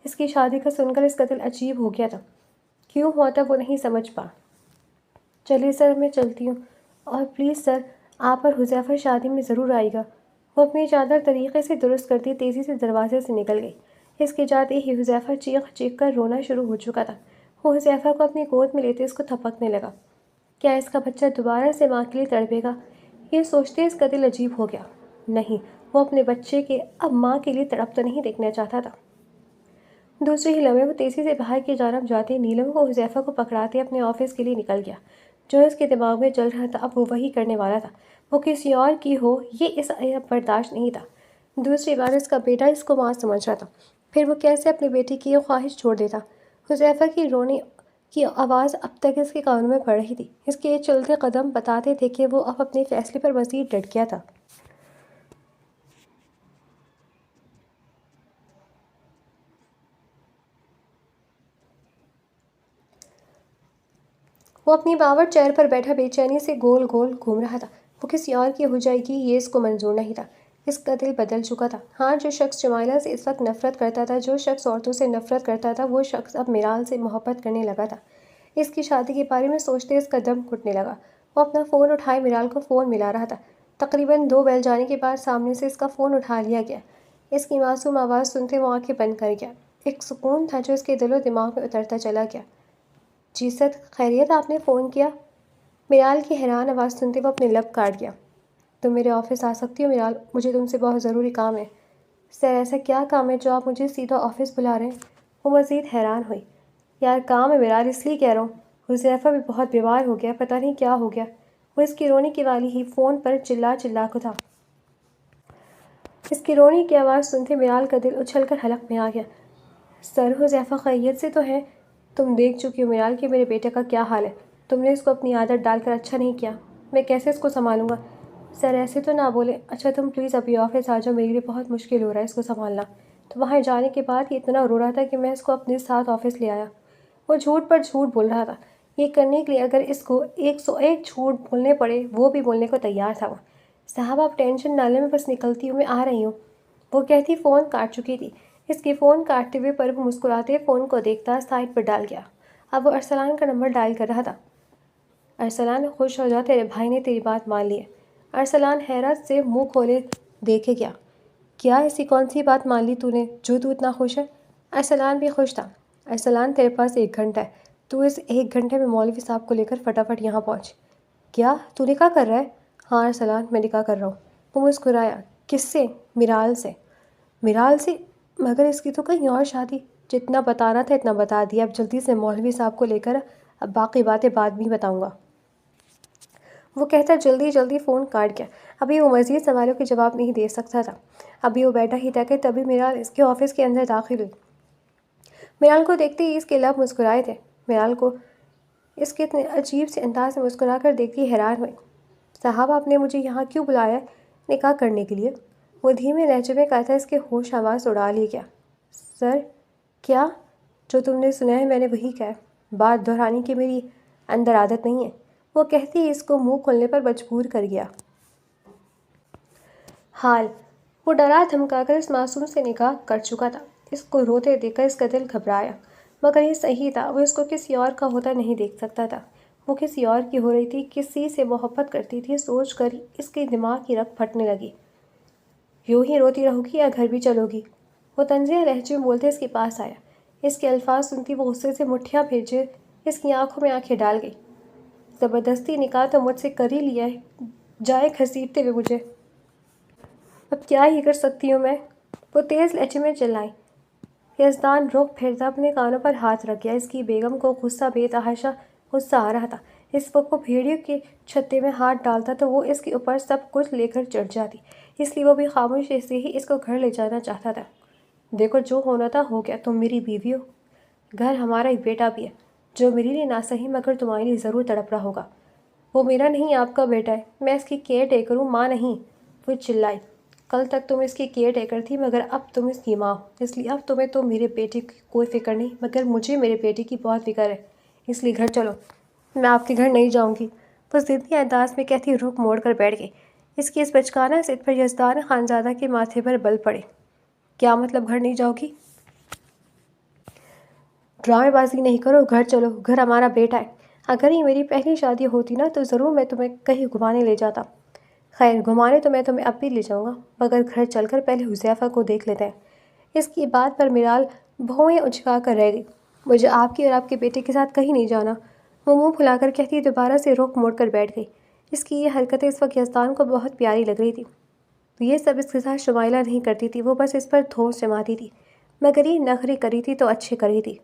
اس کی شادی کا سن کر اس کا دل عجیب ہو گیا تھا۔ کیوں ہوا تھا وہ نہیں سمجھ پا۔ چلیے سر میں چلتی ہوں، اور پلیز سر آپ اور حذیفہ شادی میں ضرور آئے گا۔ وہ اپنی چادر طریقے سے درست کرتی تیزی سے دروازے سے نکل گئی۔ اس کے جاتے ہی حذیفہ چیخ چیخ کر رونا شروع ہو چکا تھا۔ وہ حذیفہ کو اپنی گود میں لیتے اس کو تھپکنے لگا۔ کیا اس کا بچہ دوبارہ سے ماں کے لیے تڑپے گا؟ یہ سوچتے اس کا دل عجیب ہو گیا۔ نہیں، وہ اپنے بچے کے اب ماں کے لیے تڑپ تو نہیں دیکھنا چاہتا تھا۔ دوسرے ہی لمحے وہ تیزی سے باہر کی جانب جاتے نیلم کو حذیفہ کو پکڑاتے اپنے آفس کے لیے نکل گیا۔ جو اس کے دماغ میں چل رہا تھا اب وہ وہی کرنے والا تھا۔ وہ کسی اور کی ہو یہ اس برداشت نہیں تھا۔ دوسری بار اس کا بیٹا اس کو ماں سمجھ رہا تھا، پھر وہ کیسے اپنے بیٹے کی یہ خواہش چھوڑ دیتا۔ حذیفہ کی رونے کی آواز اب تک اس کے کانوں میں پڑ رہی تھی۔ اس کے یہ چلتے قدم بتاتے تھے کہ وہ اب اپنے فیصلے پر مزید ڈٹ گیا تھا۔ وہ اپنی باور چیئر پر بیٹھا بے چینی سے گول گول گھوم رہا تھا۔ وہ کسی اور کی ہو جائے گی یہ اس کو منظور نہیں تھا۔ اس کا دل بدل چکا تھا۔ ہاں، جو شخص جمائلہ سے اس وقت نفرت کرتا تھا، جو شخص عورتوں سے نفرت کرتا تھا، وہ شخص اب میرال سے محبت کرنے لگا تھا۔ اس کی شادی کے بارے میں سوچتے اس کا دم گھٹنے لگا۔ وہ اپنا فون اٹھائے میرال کو فون ملا رہا تھا۔ تقریباً 2 بیل جانے کے بعد سامنے سے اس کا فون اٹھا لیا گیا۔ اس کی معصوم آواز سنتے وہ آنکھیں بند کر گیا۔ ایک سکون تھا جو اس کے دل و دماغ میں اترتا چلا گیا۔ جی سر، خیریت، آپ نے فون کیا؟ میرال کی حیران آواز سنتے وہ اپنے لب کاٹ گیا۔ تم میرے آفس آ سکتی ہو میرال، مجھے تم سے بہت ضروری کام ہے۔ سر ایسا کیا کام ہے جو آپ مجھے سیدھا آفس بلا رہے ہیں؟ وہ مزید حیران ہوئی۔ یار کام ہے میرال، اس لیے کہہ رہا ہوں۔ حذیفہ بھی بہت بیمار ہو گیا، پتہ نہیں کیا ہو گیا۔ وہ اس کی رونے کی والی ہی فون پر چلا کو تھا۔ اس کی رونے کی آواز سنتے میرال کا دل اچھل کر حلق میں آ گیا۔ سر حذیفہ خیریت سے تو ہے؟ تم دیکھ چکی ہو میرال کہ میرے بیٹے کا کیا حال ہے۔ تم نے اس کو اپنی عادت ڈال کر اچھا نہیں کیا، میں کیسے اس کو سنبھالوں گا؟ سر ایسے تو نہ بولے۔ اچھا تم پلیز ابھی آفس آ جاؤ، میرے لیے بہت مشکل ہو رہا ہے اس کو سنبھالنا۔ تو وہاں جانے کے بعد یہ اتنا رو رہا تھا کہ میں اس کو اپنے ساتھ آفس لے آیا۔ وہ جھوٹ پر جھوٹ بول رہا تھا۔ یہ کرنے کے لیے اگر اس کو 101 جھوٹ بولنے پڑے وہ بھی بولنے کو تیار تھا وہ۔ صاحب آپ ٹینشن نہ لیں، میں بس نکلتی ہوں، میں آ رہی ہوں، وہ کہتی فون کاٹ چکی تھی۔ اس کے فون کاٹتے ہوئے پر وہ مسکراتے فون کو دیکھتا سائڈ پر ڈال گیا۔ اب وہ ارسلان کا نمبر ڈائل کر رہا تھا۔ ارسلان خوش ہو جا، تیرے بھائی نے تیری بات مان لی ہے۔ ارسلان حیرت سے منہ کھولے دیکھے گیا۔ کیا ایسی کون سی بات مان لی تو نے جو تو اتنا خوش ہے؟ ارسلان بھی خوش تھا۔ ارسلان تیرے پاس 1 گھنٹہ ہے، تو اس 1 گھنٹے میں مولوی صاحب کو لے کر فٹافٹ یہاں پہنچ۔ کیا تو نکاح کر رہا ہے؟ ہاں ارسلان، میں نکاح کر رہا ہوں۔ وہ مسکرایا۔ کس سے؟ میرال سے۔ میرال سے؟ مگر اس کی تو کہیں اور شادی۔ جتنا بتانا تھا اتنا بتا دیا، اب جلدی سے مولوی صاحب کو لے کر اب باقی باتیں بعد میں بتاؤں گا، وہ کہتا جلدی جلدی فون کاٹ گیا۔ ابھی وہ مزید سوالوں کے جواب نہیں دے سکتا تھا۔ ابھی وہ بیٹھا ہی تھا کہ تبھی میرال اس کے آفس کے اندر داخل ہوئی۔ میرال کو دیکھتے ہی اس کے لب مسکرائے تھے۔ میرال کو اس کے اتنے عجیب سے انداز سے مسکرا کر دیکھتی حیران ہوئی۔ صاحب آپ نے مجھے یہاں کیوں بلایا نکاح کرنے کے لیے؟ وہ دھیمے لہجے میں کہتا اس کے ہوش آواز اڑا لی گیا۔ سر کیا؟ جو تم نے سنا ہے میں نے وہی کہا ہے، بات دہرانے کی میری اندر عادت نہیں ہے، وہ کہتی ہی اس کو منہ کھولنے پر مجبور کر گیا۔ حال وہ ڈرا دھمکا کر اس معصوم سے نکاح کر چکا تھا۔ اس کو روتے دیکھ کر اس کا دل گھبرایا، مگر یہ صحیح تھا، وہ اس کو کسی اور کا ہوتا نہیں دیکھ سکتا تھا۔ وہ کسی اور کی ہو رہی تھی، کسی سے محبت کرتی تھی، سوچ کر اس کے دماغ کی رگ پھٹنے لگی۔ یوں ہی روتی رہو گی یا گھر بھی چلو گی؟ وہ طنزیہ لہجے میں بولتے اس کے پاس آیا۔ اس کے الفاظ سنتی وہ غصے سے مٹھیاں بھیجے اس کی آنکھوں میں آنکھیں ڈال گئی۔ زبردستی نکاح تو مجھ سے کر ہی لیا ہے، جائے گھسیٹتے ہوئے مجھے۔ اب کیا ہی کر سکتی ہوں میں؟ وہ تیز لہجے میں چلائی۔ یزدان رخ پھیرتا اپنے کانوں پر ہاتھ رکھ گیا۔ اس کی بیگم کو غصہ بے تحاشا غصہ آ رہا تھا۔ اس وقت وہ بھیڑیوں کے چھتے میں ہاتھ ڈالتا تو وہ اس کے اوپر سب کچھ لے کر چڑھ جاتی، اس لیے وہ بھی خاموشی سے ہی اس کو گھر لے جانا چاہتا تھا۔ دیکھو جو ہونا تھا ہو گیا، تم میری بیوی ہو، گھر ہمارا ایک بیٹا بھی ہے جو میرے لیے نہ صحیح مگر تمہارے لیے ضرور تڑپ رہا ہوگا۔ وہ میرا نہیں آپ کا بیٹا ہے، میں اس کی کیئر ٹیکر ہوں، ماں نہیں۔ وہ چلائی۔ کل تک تم اس کی کیئر ٹیکر تھی مگر اب تم اس کی ماں ہو، اس لیے اب تمہیں تو میرے بیٹے کی کوئی فکر نہیں مگر مجھے میرے بیٹے کی بہت فکر ہے، اس لیے گھر چلو۔ میں آپ کے گھر نہیں جاؤں گی، وہ ضدی انداز میں کہتی رخ موڑ کر بیٹھ گئی۔ اس کی اس بچکانہ ضد پر یزدان خانزادہ کے ماتھے پر بل پڑے۔ کیا مطلب گھر نہیں جاؤ گی؟ ڈرامے بازی نہیں کرو، گھر چلو، گھر ہمارا بیٹا ہے۔ اگر یہ میری پہلی شادی ہوتی نا تو ضرور میں تمہیں کہیں گھمانے لے جاتا۔ خیر گھمانے تو میں تمہیں اب بھی لے جاؤں گا مگر گھر چل کر پہلے حذیفہ کو دیکھ لیتے ہیں۔ اس کی بات پر میرال بھویں اچکا کر رہ گئی۔ مجھے آپ کی اور آپ کے بیٹے کے ساتھ کہیں نہیں جانا، وہ منہ پھلا کر کہتی دوبارہ سے رخ موڑ کر بیٹھ گئی۔ اس کی یہ حرکتیں اس وقت یزدان کو بہت پیاری لگ رہی تھی۔ یہ سب اس کے ساتھ شمائلہ نہیں کرتی تھی، وہ بس اس پر دھونس جماتی تھی، مگر یہ نخرے کری تھی تو اچھے کری تھی،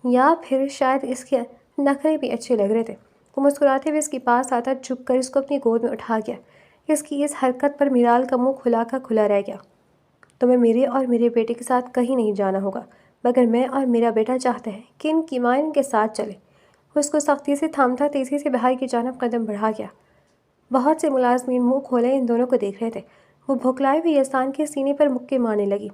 یا پھر شاید اس کے نخرے بھی اچھے لگ رہے تھے۔ وہ مسکراتے ہوئے اس کے پاس آتا جھک کر اس کو اپنی گود میں اٹھا گیا۔ اس کی اس حرکت پر میرال کا منہ کھلا کا کھلا رہ گیا۔ تمہیں میرے اور میرے بیٹے کے ساتھ کہیں نہیں جانا ہوگا مگر میں اور میرا بیٹا چاہتے ہیں کہ ان کی ماں ان کے ساتھ چلے۔ وہ اس کو سختی سے تھامتا تیزی سے باہر کی جانب قدم بڑھا گیا۔ بہت سے ملازمین منہ کھولے ان دونوں کو دیکھ رہے تھے۔ وہ بھوکلائے ہوئے یزدان کے سینے پر مکے مارنے لگی۔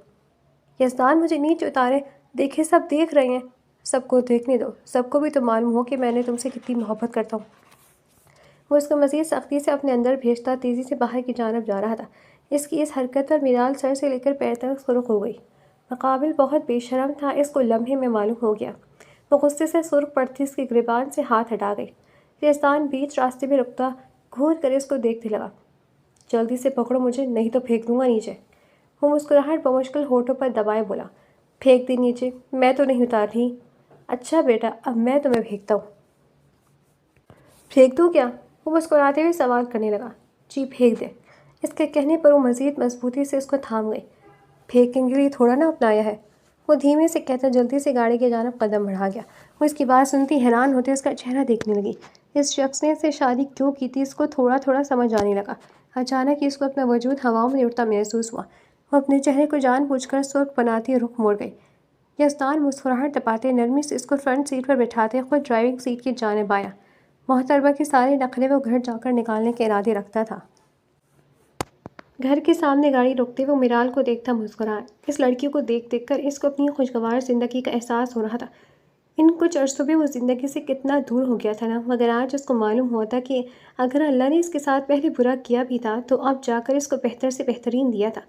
یزدان مجھے نیچے اتارے، دیکھے سب دیکھ رہے ہیں۔ سب کو دیکھنے دو، سب کو بھی تو معلوم ہو کہ میں نے تم سے کتنی محبت کرتا ہوں۔ وہ اس کو مزید سختی سے اپنے اندر بھیجتا تیزی سے باہر کی جانب جا رہا تھا۔ اس کی اس حرکت پر میرال سر سے لے کر پیر تک سرخ ہو گئی۔ مقابل بہت بے شرم تھا، اس کو لمحے میں معلوم ہو گیا۔ وہ غصے سے سرخ پڑتی اس کی گریبان سے ہاتھ ہٹا گئی۔ یزدان بیچ راستے میں رکتا گھور کر اس کو دیکھنے لگا۔ جلدی سے پکڑو مجھے نہیں تو پھینک دوں گا نیچے۔ وہ مسکراہٹ بمشکل ہونٹوں پر دبائے بولا۔ پھینک دی نیچے، میں تو نہیں اتار رہی۔ اچھا بیٹا اب میں تمہیں پھینکتا ہوں۔ پھینک دوں کیا؟ وہ مسکراتے ہوئے سوال کرنے لگا۔ جی پھینک دے۔ اس کے کہنے پر وہ مزید مضبوطی سے اس کو تھام گئی۔ پھینکنے کے لیے تھوڑا نہ اپنایا ہے، وہ دھیمے سے کہتا جلدی سے گاڑی کی جانب قدم بڑھا گیا۔ وہ اس کی بات سنتی حیران ہوتے اس کا چہرہ دیکھنے لگی۔ اس شخص نے اس سے شادی کیوں کی تھی اس کو تھوڑا تھوڑا سمجھ آنے لگا۔ اچانک ہی اس کو اپنا وجود ہواؤں میں اڑتا محسوس ہوا۔ وہ اپنے چہرے کو جان بوجھ کر سرخ بناتی رخ موڑ گئی۔ یزدان مسکراہٹ دباتے نرمی سے اس کو فرنٹ سیٹ پر بٹھاتے خود ڈرائیونگ سیٹ کی جانب آیا۔ محترمہ کے سارے نخرے وہ گھر جا کر نکالنے کے ارادے رکھتا تھا۔ گھر کے سامنے گاڑی روکتے وہ میرال کو دیکھتا مسکرایا۔ اس لڑکی کو دیکھ دیکھ کر اس کو اپنی خوشگوار زندگی کا احساس ہو رہا تھا۔ ان کچھ عرصوں میں وہ زندگی سے کتنا دور ہو گیا تھا نا، مگر آج اس کو معلوم ہوا تھا کہ اگر اللہ نے اس کے ساتھ پہلے برا کیا بھی تھا تو اب جا کر اس کو بہتر سے بہترین دیا تھا۔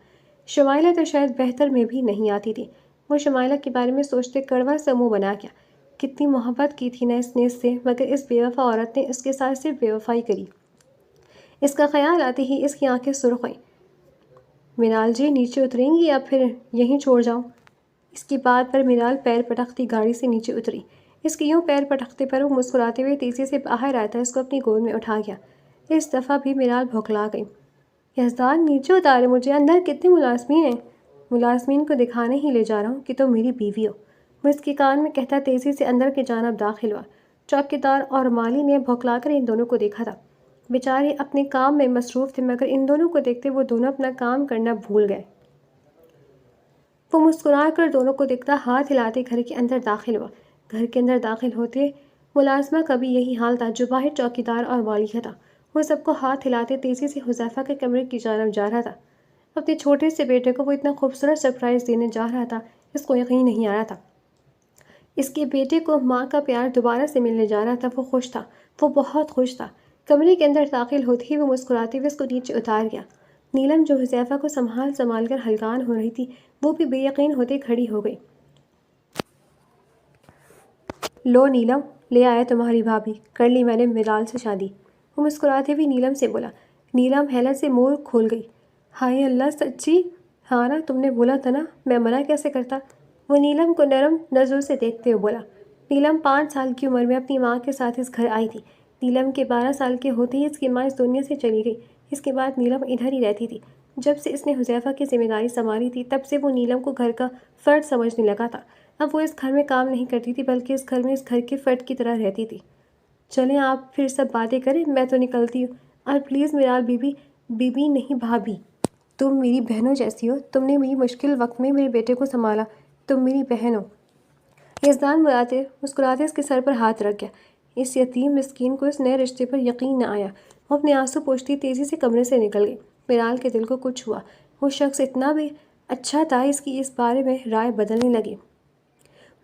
شمائلہ تو شاید بہتر میں بھی نہیں آتی تھی۔ وہ شمائلہ کے بارے میں سوچتے کڑوا سا منہ بنا گیا۔ کتنی محبت کی تھی نا اس نے اس سے، مگر اس بے وفا عورت نے اس کے ساتھ صرف بے وفائی کری۔ اس کا خیال آتے ہی اس کی آنکھیں سرخ ہوئیں۔ میرال جی نیچے اتریں گی یا پھر یہیں چھوڑ جاؤں؟ اس کی بات پر میرال پیر پٹکتی گاڑی سے نیچے اتری۔ اس کے یوں پیر پٹکتے پر وہ مسکراتے ہوئے تیزی سے باہر آتا اس کو اپنی گود میں اٹھا گیا۔ اس دفعہ بھی میرال بھوکلا گئی۔ یزدان نیچے اتارے مجھے، اندر کتنے ملازمین ہیں؟ ملازمین کو دکھانے ہی لے جا رہا ہوں کہ تم میری بیوی ہو، وہ اس کے کان میں کہتا تیزی سے اندر کی جانب داخل ہوا۔ چوکیدار اور مالی نے بھوکلا کر ان دونوں کو دیکھا تھا۔ بیچارے اپنے کام میں مصروف تھے مگر ان دونوں کو دیکھتے وہ دونوں اپنا کام کرنا بھول گئے۔ وہ مسکرا کر دونوں کو دیکھتا ہاتھ ہلاتے گھر کے اندر داخل ہوا۔ گھر کے اندر داخل ہوتے ملازمہ کا بھی یہی حال تھا جو باہر چوکیدار اور والی کا تھا۔ وہ سب کو ہاتھ ہلاتے تیزی سے حذیفہ کے کمرے کی جانب جا رہا تھا۔ اپنے چھوٹے سے بیٹے کو وہ اتنا خوبصورت سرپرائز دینے جا رہا تھا، اس کو یقین نہیں آ رہا تھا۔ اس کے بیٹے کو ماں کا پیار دوبارہ سے ملنے جا رہا تھا۔ وہ خوش تھا، وہ بہت خوش تھا۔ کمرے کے اندر داخل ہوتے ہی وہ مسکراتے ہوئے اس کو نیچے اتار گیا۔ نیلم جو حذیفہ کو سنبھال کر ہلکان ہو رہی تھی وہ بھی بے یقین ہوتے کھڑی ہو گئی۔ لو نیلم، لے آیا تمہاری بھابھی، کر لی میں نے میرال سے شادی۔ وہ مسکراتے ہوئے نیلم سے بولا۔ نیلم حیرت سے منہ کھول گئی۔ ہائے اللہ، سچی؟ ہاں نا، تم نے بولا تھا نا، میں منع کیسے کرتا؟ وہ نیلم کو نرم نظروں سے دیکھتے ہوئے بولا۔ نیلم 5 سال کی عمر میں اپنی ماں کے ساتھ اس گھر آئی تھی۔ نیلم کے 12 سال کے ہوتے ہی اس کی ماں اس دنیا سے چلی گئی۔ اس کے بعد نیلم ادھر ہی رہتی تھی۔ جب سے اس نے حذیفہ کی ذمہ داری سنبھالی تھی، تب سے وہ نیلم کو گھر کا فرد سمجھنے لگا تھا۔ اب وہ اس گھر میں کام نہیں کرتی تھی، بلکہ اس گھر کے فرد کی طرح رہتی تھی۔ چلیں آپ پھر سب باتیں کریں، میں تو نکلتی ہوں۔ اور پلیز میرال بیبی نہیں بھابھی، تم میری بہنوں جیسی ہو، تم نے میری مشکل وقت میں میرے بیٹے کو سنبھالا، تم میری بہن ہو۔ یزدان مسکراتے اس کے سر پر ہاتھ رکھ گیا۔ اس یتیم مسکین کو اس نئے رشتے پر یقین نہ آیا۔ وہ اپنے آنسو پوچھتی تیزی سے کمرے سے نکل گئی۔ میرال کے دل کو کچھ ہوا۔ وہ شخص اتنا بھی اچھا تھا، اس کی اس بارے میں رائے بدلنے لگی۔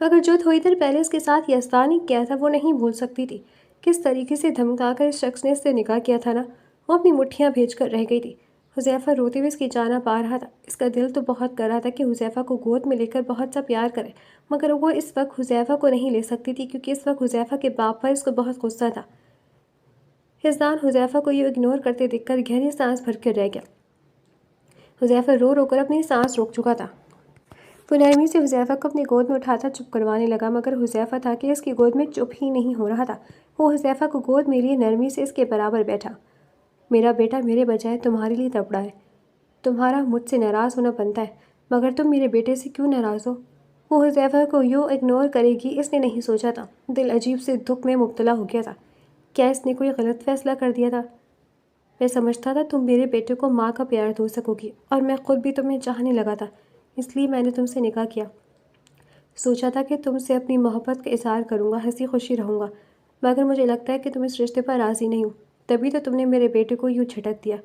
مگر جو تھوڑی دیر پہلے اس کے ساتھ یزدان نے کیا تھا وہ نہیں بھول سکتی تھی۔ کس طریقے سے دھمکا کر اس شخص نے اس سے نکاح کیا تھا نا، وہ اپنی مٹھیاں بھیج کر رہ گئی تھی۔ حذیفہ روتے ہوئے اس کی جانب آ رہا تھا۔ اس کا دل تو بہت کر رہا تھا کہ حذیفہ کو گود میں لے کر بہت سا پیار کرے، مگر وہ اس وقت حذیفہ کو نہیں لے سکتی تھی، کیونکہ اس وقت حذیفہ کے باپ پر اس کو بہت غصہ تھا۔ یزدان حذیفہ کو یہ اگنور کرتے دیکھ کر گہری سانس بھر کر رہ گیا۔ حذیفہ رو رو کر اپنی سانس روک چکا تھا۔ وہ نرمی سے حذیفہ کو اپنی گود میں اٹھاتا چپ کروانے لگا، مگر حذیفہ تھا کہ اس کی گود میں چپ ہی نہیں ہو رہا تھا۔ وہ حذیفہ کو گود میں لیے نرمی سے اس کے برابر بیٹھا۔ میرا بیٹا میرے بجائے تمہارے لیے تڑپا ہے، تمہارا مجھ سے ناراض ہونا بنتا ہے، مگر تم میرے بیٹے سے کیوں ناراض ہو؟ وہ حذیفہ کو یوں اگنور کرے گی اس نے نہیں سوچا تھا۔ دل عجیب سے دکھ میں مبتلا ہو گیا تھا۔ کیا اس نے کوئی غلط فیصلہ کر دیا تھا؟ میں سمجھتا تھا تم میرے بیٹے کو ماں کا پیار دو سکو گی، اور میں خود بھی تمہیں چاہنے لگا تھا، اس لیے میں نے تم سے نکاح کیا۔ سوچا تھا کہ تم سے اپنی محبت کا اظہار کروں گا، ہنسی خوشی رہوں گا، مگر مجھے لگتا ہے کہ تم اس رشتے پر راضی نہیں ہو، تبھی تو تم نے میرے بیٹے کو یوں جھٹک دیا۔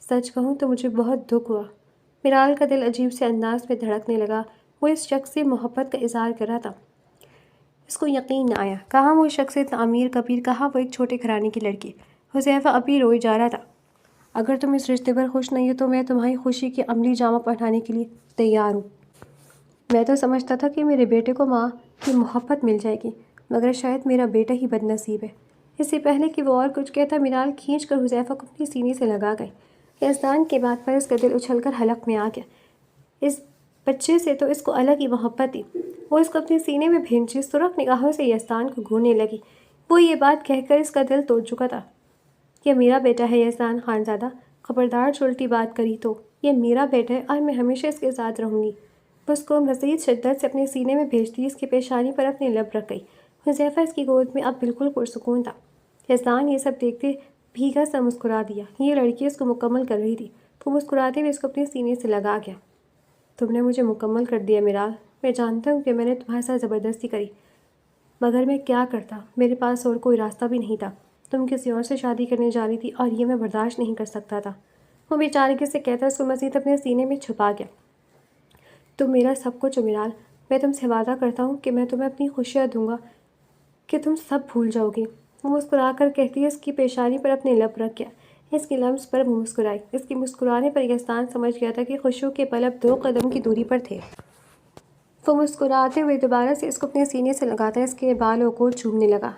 سچ کہوں تو مجھے بہت دکھ ہوا۔ میرال کا دل عجیب سے انداز میں دھڑکنے لگا۔ وہ اس شخص سے محبت کا اظہار کر رہا تھا۔ اس کو یقین نہ آیا، کہاں وہ شخص اتنا امیر کبیر، کہاں وہ ایک چھوٹے گھرانے کی لڑکی۔ حذیفہ ابھی روئے جا رہا تھا۔ اگر تم اس رشتے پر خوش نہیں ہو تو میں تمہاری خوشی کی عملی جامہ پہنانے کے لیے تیار ہوں۔ میں تو سمجھتا تھا کہ میرے بیٹے کو ماں کی محبت مل جائے گی، مگر شاید میرا بیٹا ہی بد نصیب ہے۔ اس سے پہلے کہ وہ اور کچھ کہتا، میرال کھینچ کر حذیفہ کو اپنی سینے سے لگا گئی۔ یزدان کی بات پر اس کا دل اچھل کر حلق میں آ گیا۔ اس بچے سے تو اس کو الگ ہی محبت تھی۔ وہ اس کو اپنے سینے میں بھینچی سرخ نگاہوں سے یزدان کو گھورنے لگی۔ وہ یہ بات کہہ کر اس کا دل توڑ چکا تھا۔ یہ میرا بیٹا ہے یزدان خانزادہ، خبردار جو الٹی بات کری تو، یہ میرا بیٹا ہے اور میں ہمیشہ اس کے ساتھ رہوں گی۔ وہ اس کو مزید شدت سے اپنے سینے میں بھیجتی اس کی پیشانی پر اپنی لب رکھ گئی۔ حذیفہ اس کی گود میں اب بالکل پرسکون تھا۔ یزدان یہ سب دیکھتے بھیگا سا مسکرا دیا۔ یہ لڑکی اس کو مکمل کر رہی تھی۔ وہ مسکراتے ہوئے اس کو اپنے سینے سے لگا گیا۔ تم نے مجھے مکمل کر دیا میرال، میں جانتا ہوں کہ میں نے تمہارے ساتھ زبردستی کری، مگر میں کیا کرتا، میرے پاس اور کوئی راستہ بھی نہیں تھا۔ تم کسی اور سے شادی کرنے جا رہی تھی اور یہ میں برداشت نہیں کر سکتا تھا۔ وہ بیچارگی سے کہتا اس کو مزید اپنے سینے میں چھپا گیا۔ تم میرا سب کچھ ہو میرال، میں تم سے وعدہ کرتا ہوں کہ میں تمہیں اپنی خوشیاں دوں گا کہ تم سب بھول جاؤ گی۔ وہ مسکرا کر کہتی اس کی پیشانی پر اپنے لب رکھ گیا۔ اس کی لمس پر وہ مسکرائی۔ اس کے مسکرانے پر یزدان سمجھ گیا تھا کہ خوشیوں کے پلب 2 قدم کی دوری پر تھے۔ وہ مسکراتے ہوئے دوبارہ سے اس کو اپنے سینے سے لگاتا اس کے بالوں کو چومنے لگا۔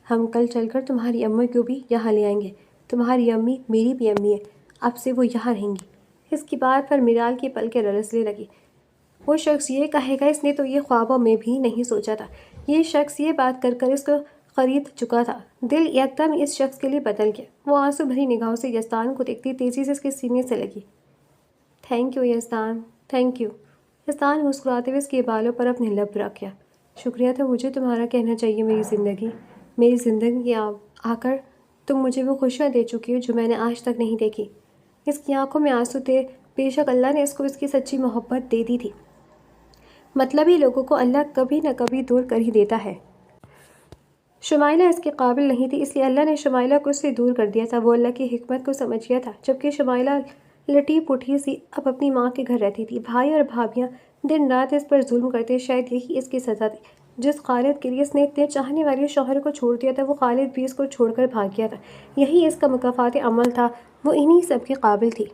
ہم کل چل کر تمہاری امّی کو بھی یہاں لے آئیں گے، تمہاری امی میری بھی امی ہے، اب سے وہ یہاں رہیں گی۔ اس کی بات پر میرال کی پلکیں لرزنے لگی۔ وہ شخص یہ کہے گا، اس نے تو یہ خوابوں میں بھی نہیں سوچا تھا۔ یہ شخص یہ بات کر کر اس کو خرید چکا تھا۔ دل یکدم اس شخص کے لیے بدل گیا۔ وہ آنسو بھری نگاہوں سے یزدان کو دیکھتی تیزی سے اس کے سینے سے لگی۔ Thank you Yazdan, thank you. Yazdan مسکراتے ہوئے اس کے بالوں پر اپنے لب رکھ گیا۔ شکریہ تو مجھے تمہارا کہنا چاہیے میری زندگی آ کر تم مجھے وہ خوشیاں دے چکی ہو جو میں نے آج تک نہیں دیکھی۔ اس کی آنکھوں میں آنسو تھے۔ بے شک اللہ نے اس کو اس کی سچی محبت دے دی تھی۔ مطلبی لوگوں کو اللہ کبھی نہ کبھی دور کر ہی دیتا ہے۔ شمائلہ اس کے قابل نہیں تھی، اس لیے اللہ نے شمائلہ کو اس سے دور کر دیا تھا۔ وہ اللہ کی حکمت کو سمجھ گیا تھا۔ جبکہ شمائلہ لٹی پٹھی سی اب اپنی ماں کے گھر رہتی تھی۔ بھائی اور بھابھیاں دن رات اس پر ظلم کرتے، شاید یہی اس کی سزا تھی۔ جس خالد کے لیے اس نے اتنے چاہنے والے شوہر کو چھوڑ دیا تھا، وہ خالد بھی اس کو چھوڑ کر بھاگ گیا تھا۔ یہی اس کا مکافات عمل تھا، وہ انہی سب کے قابل تھی۔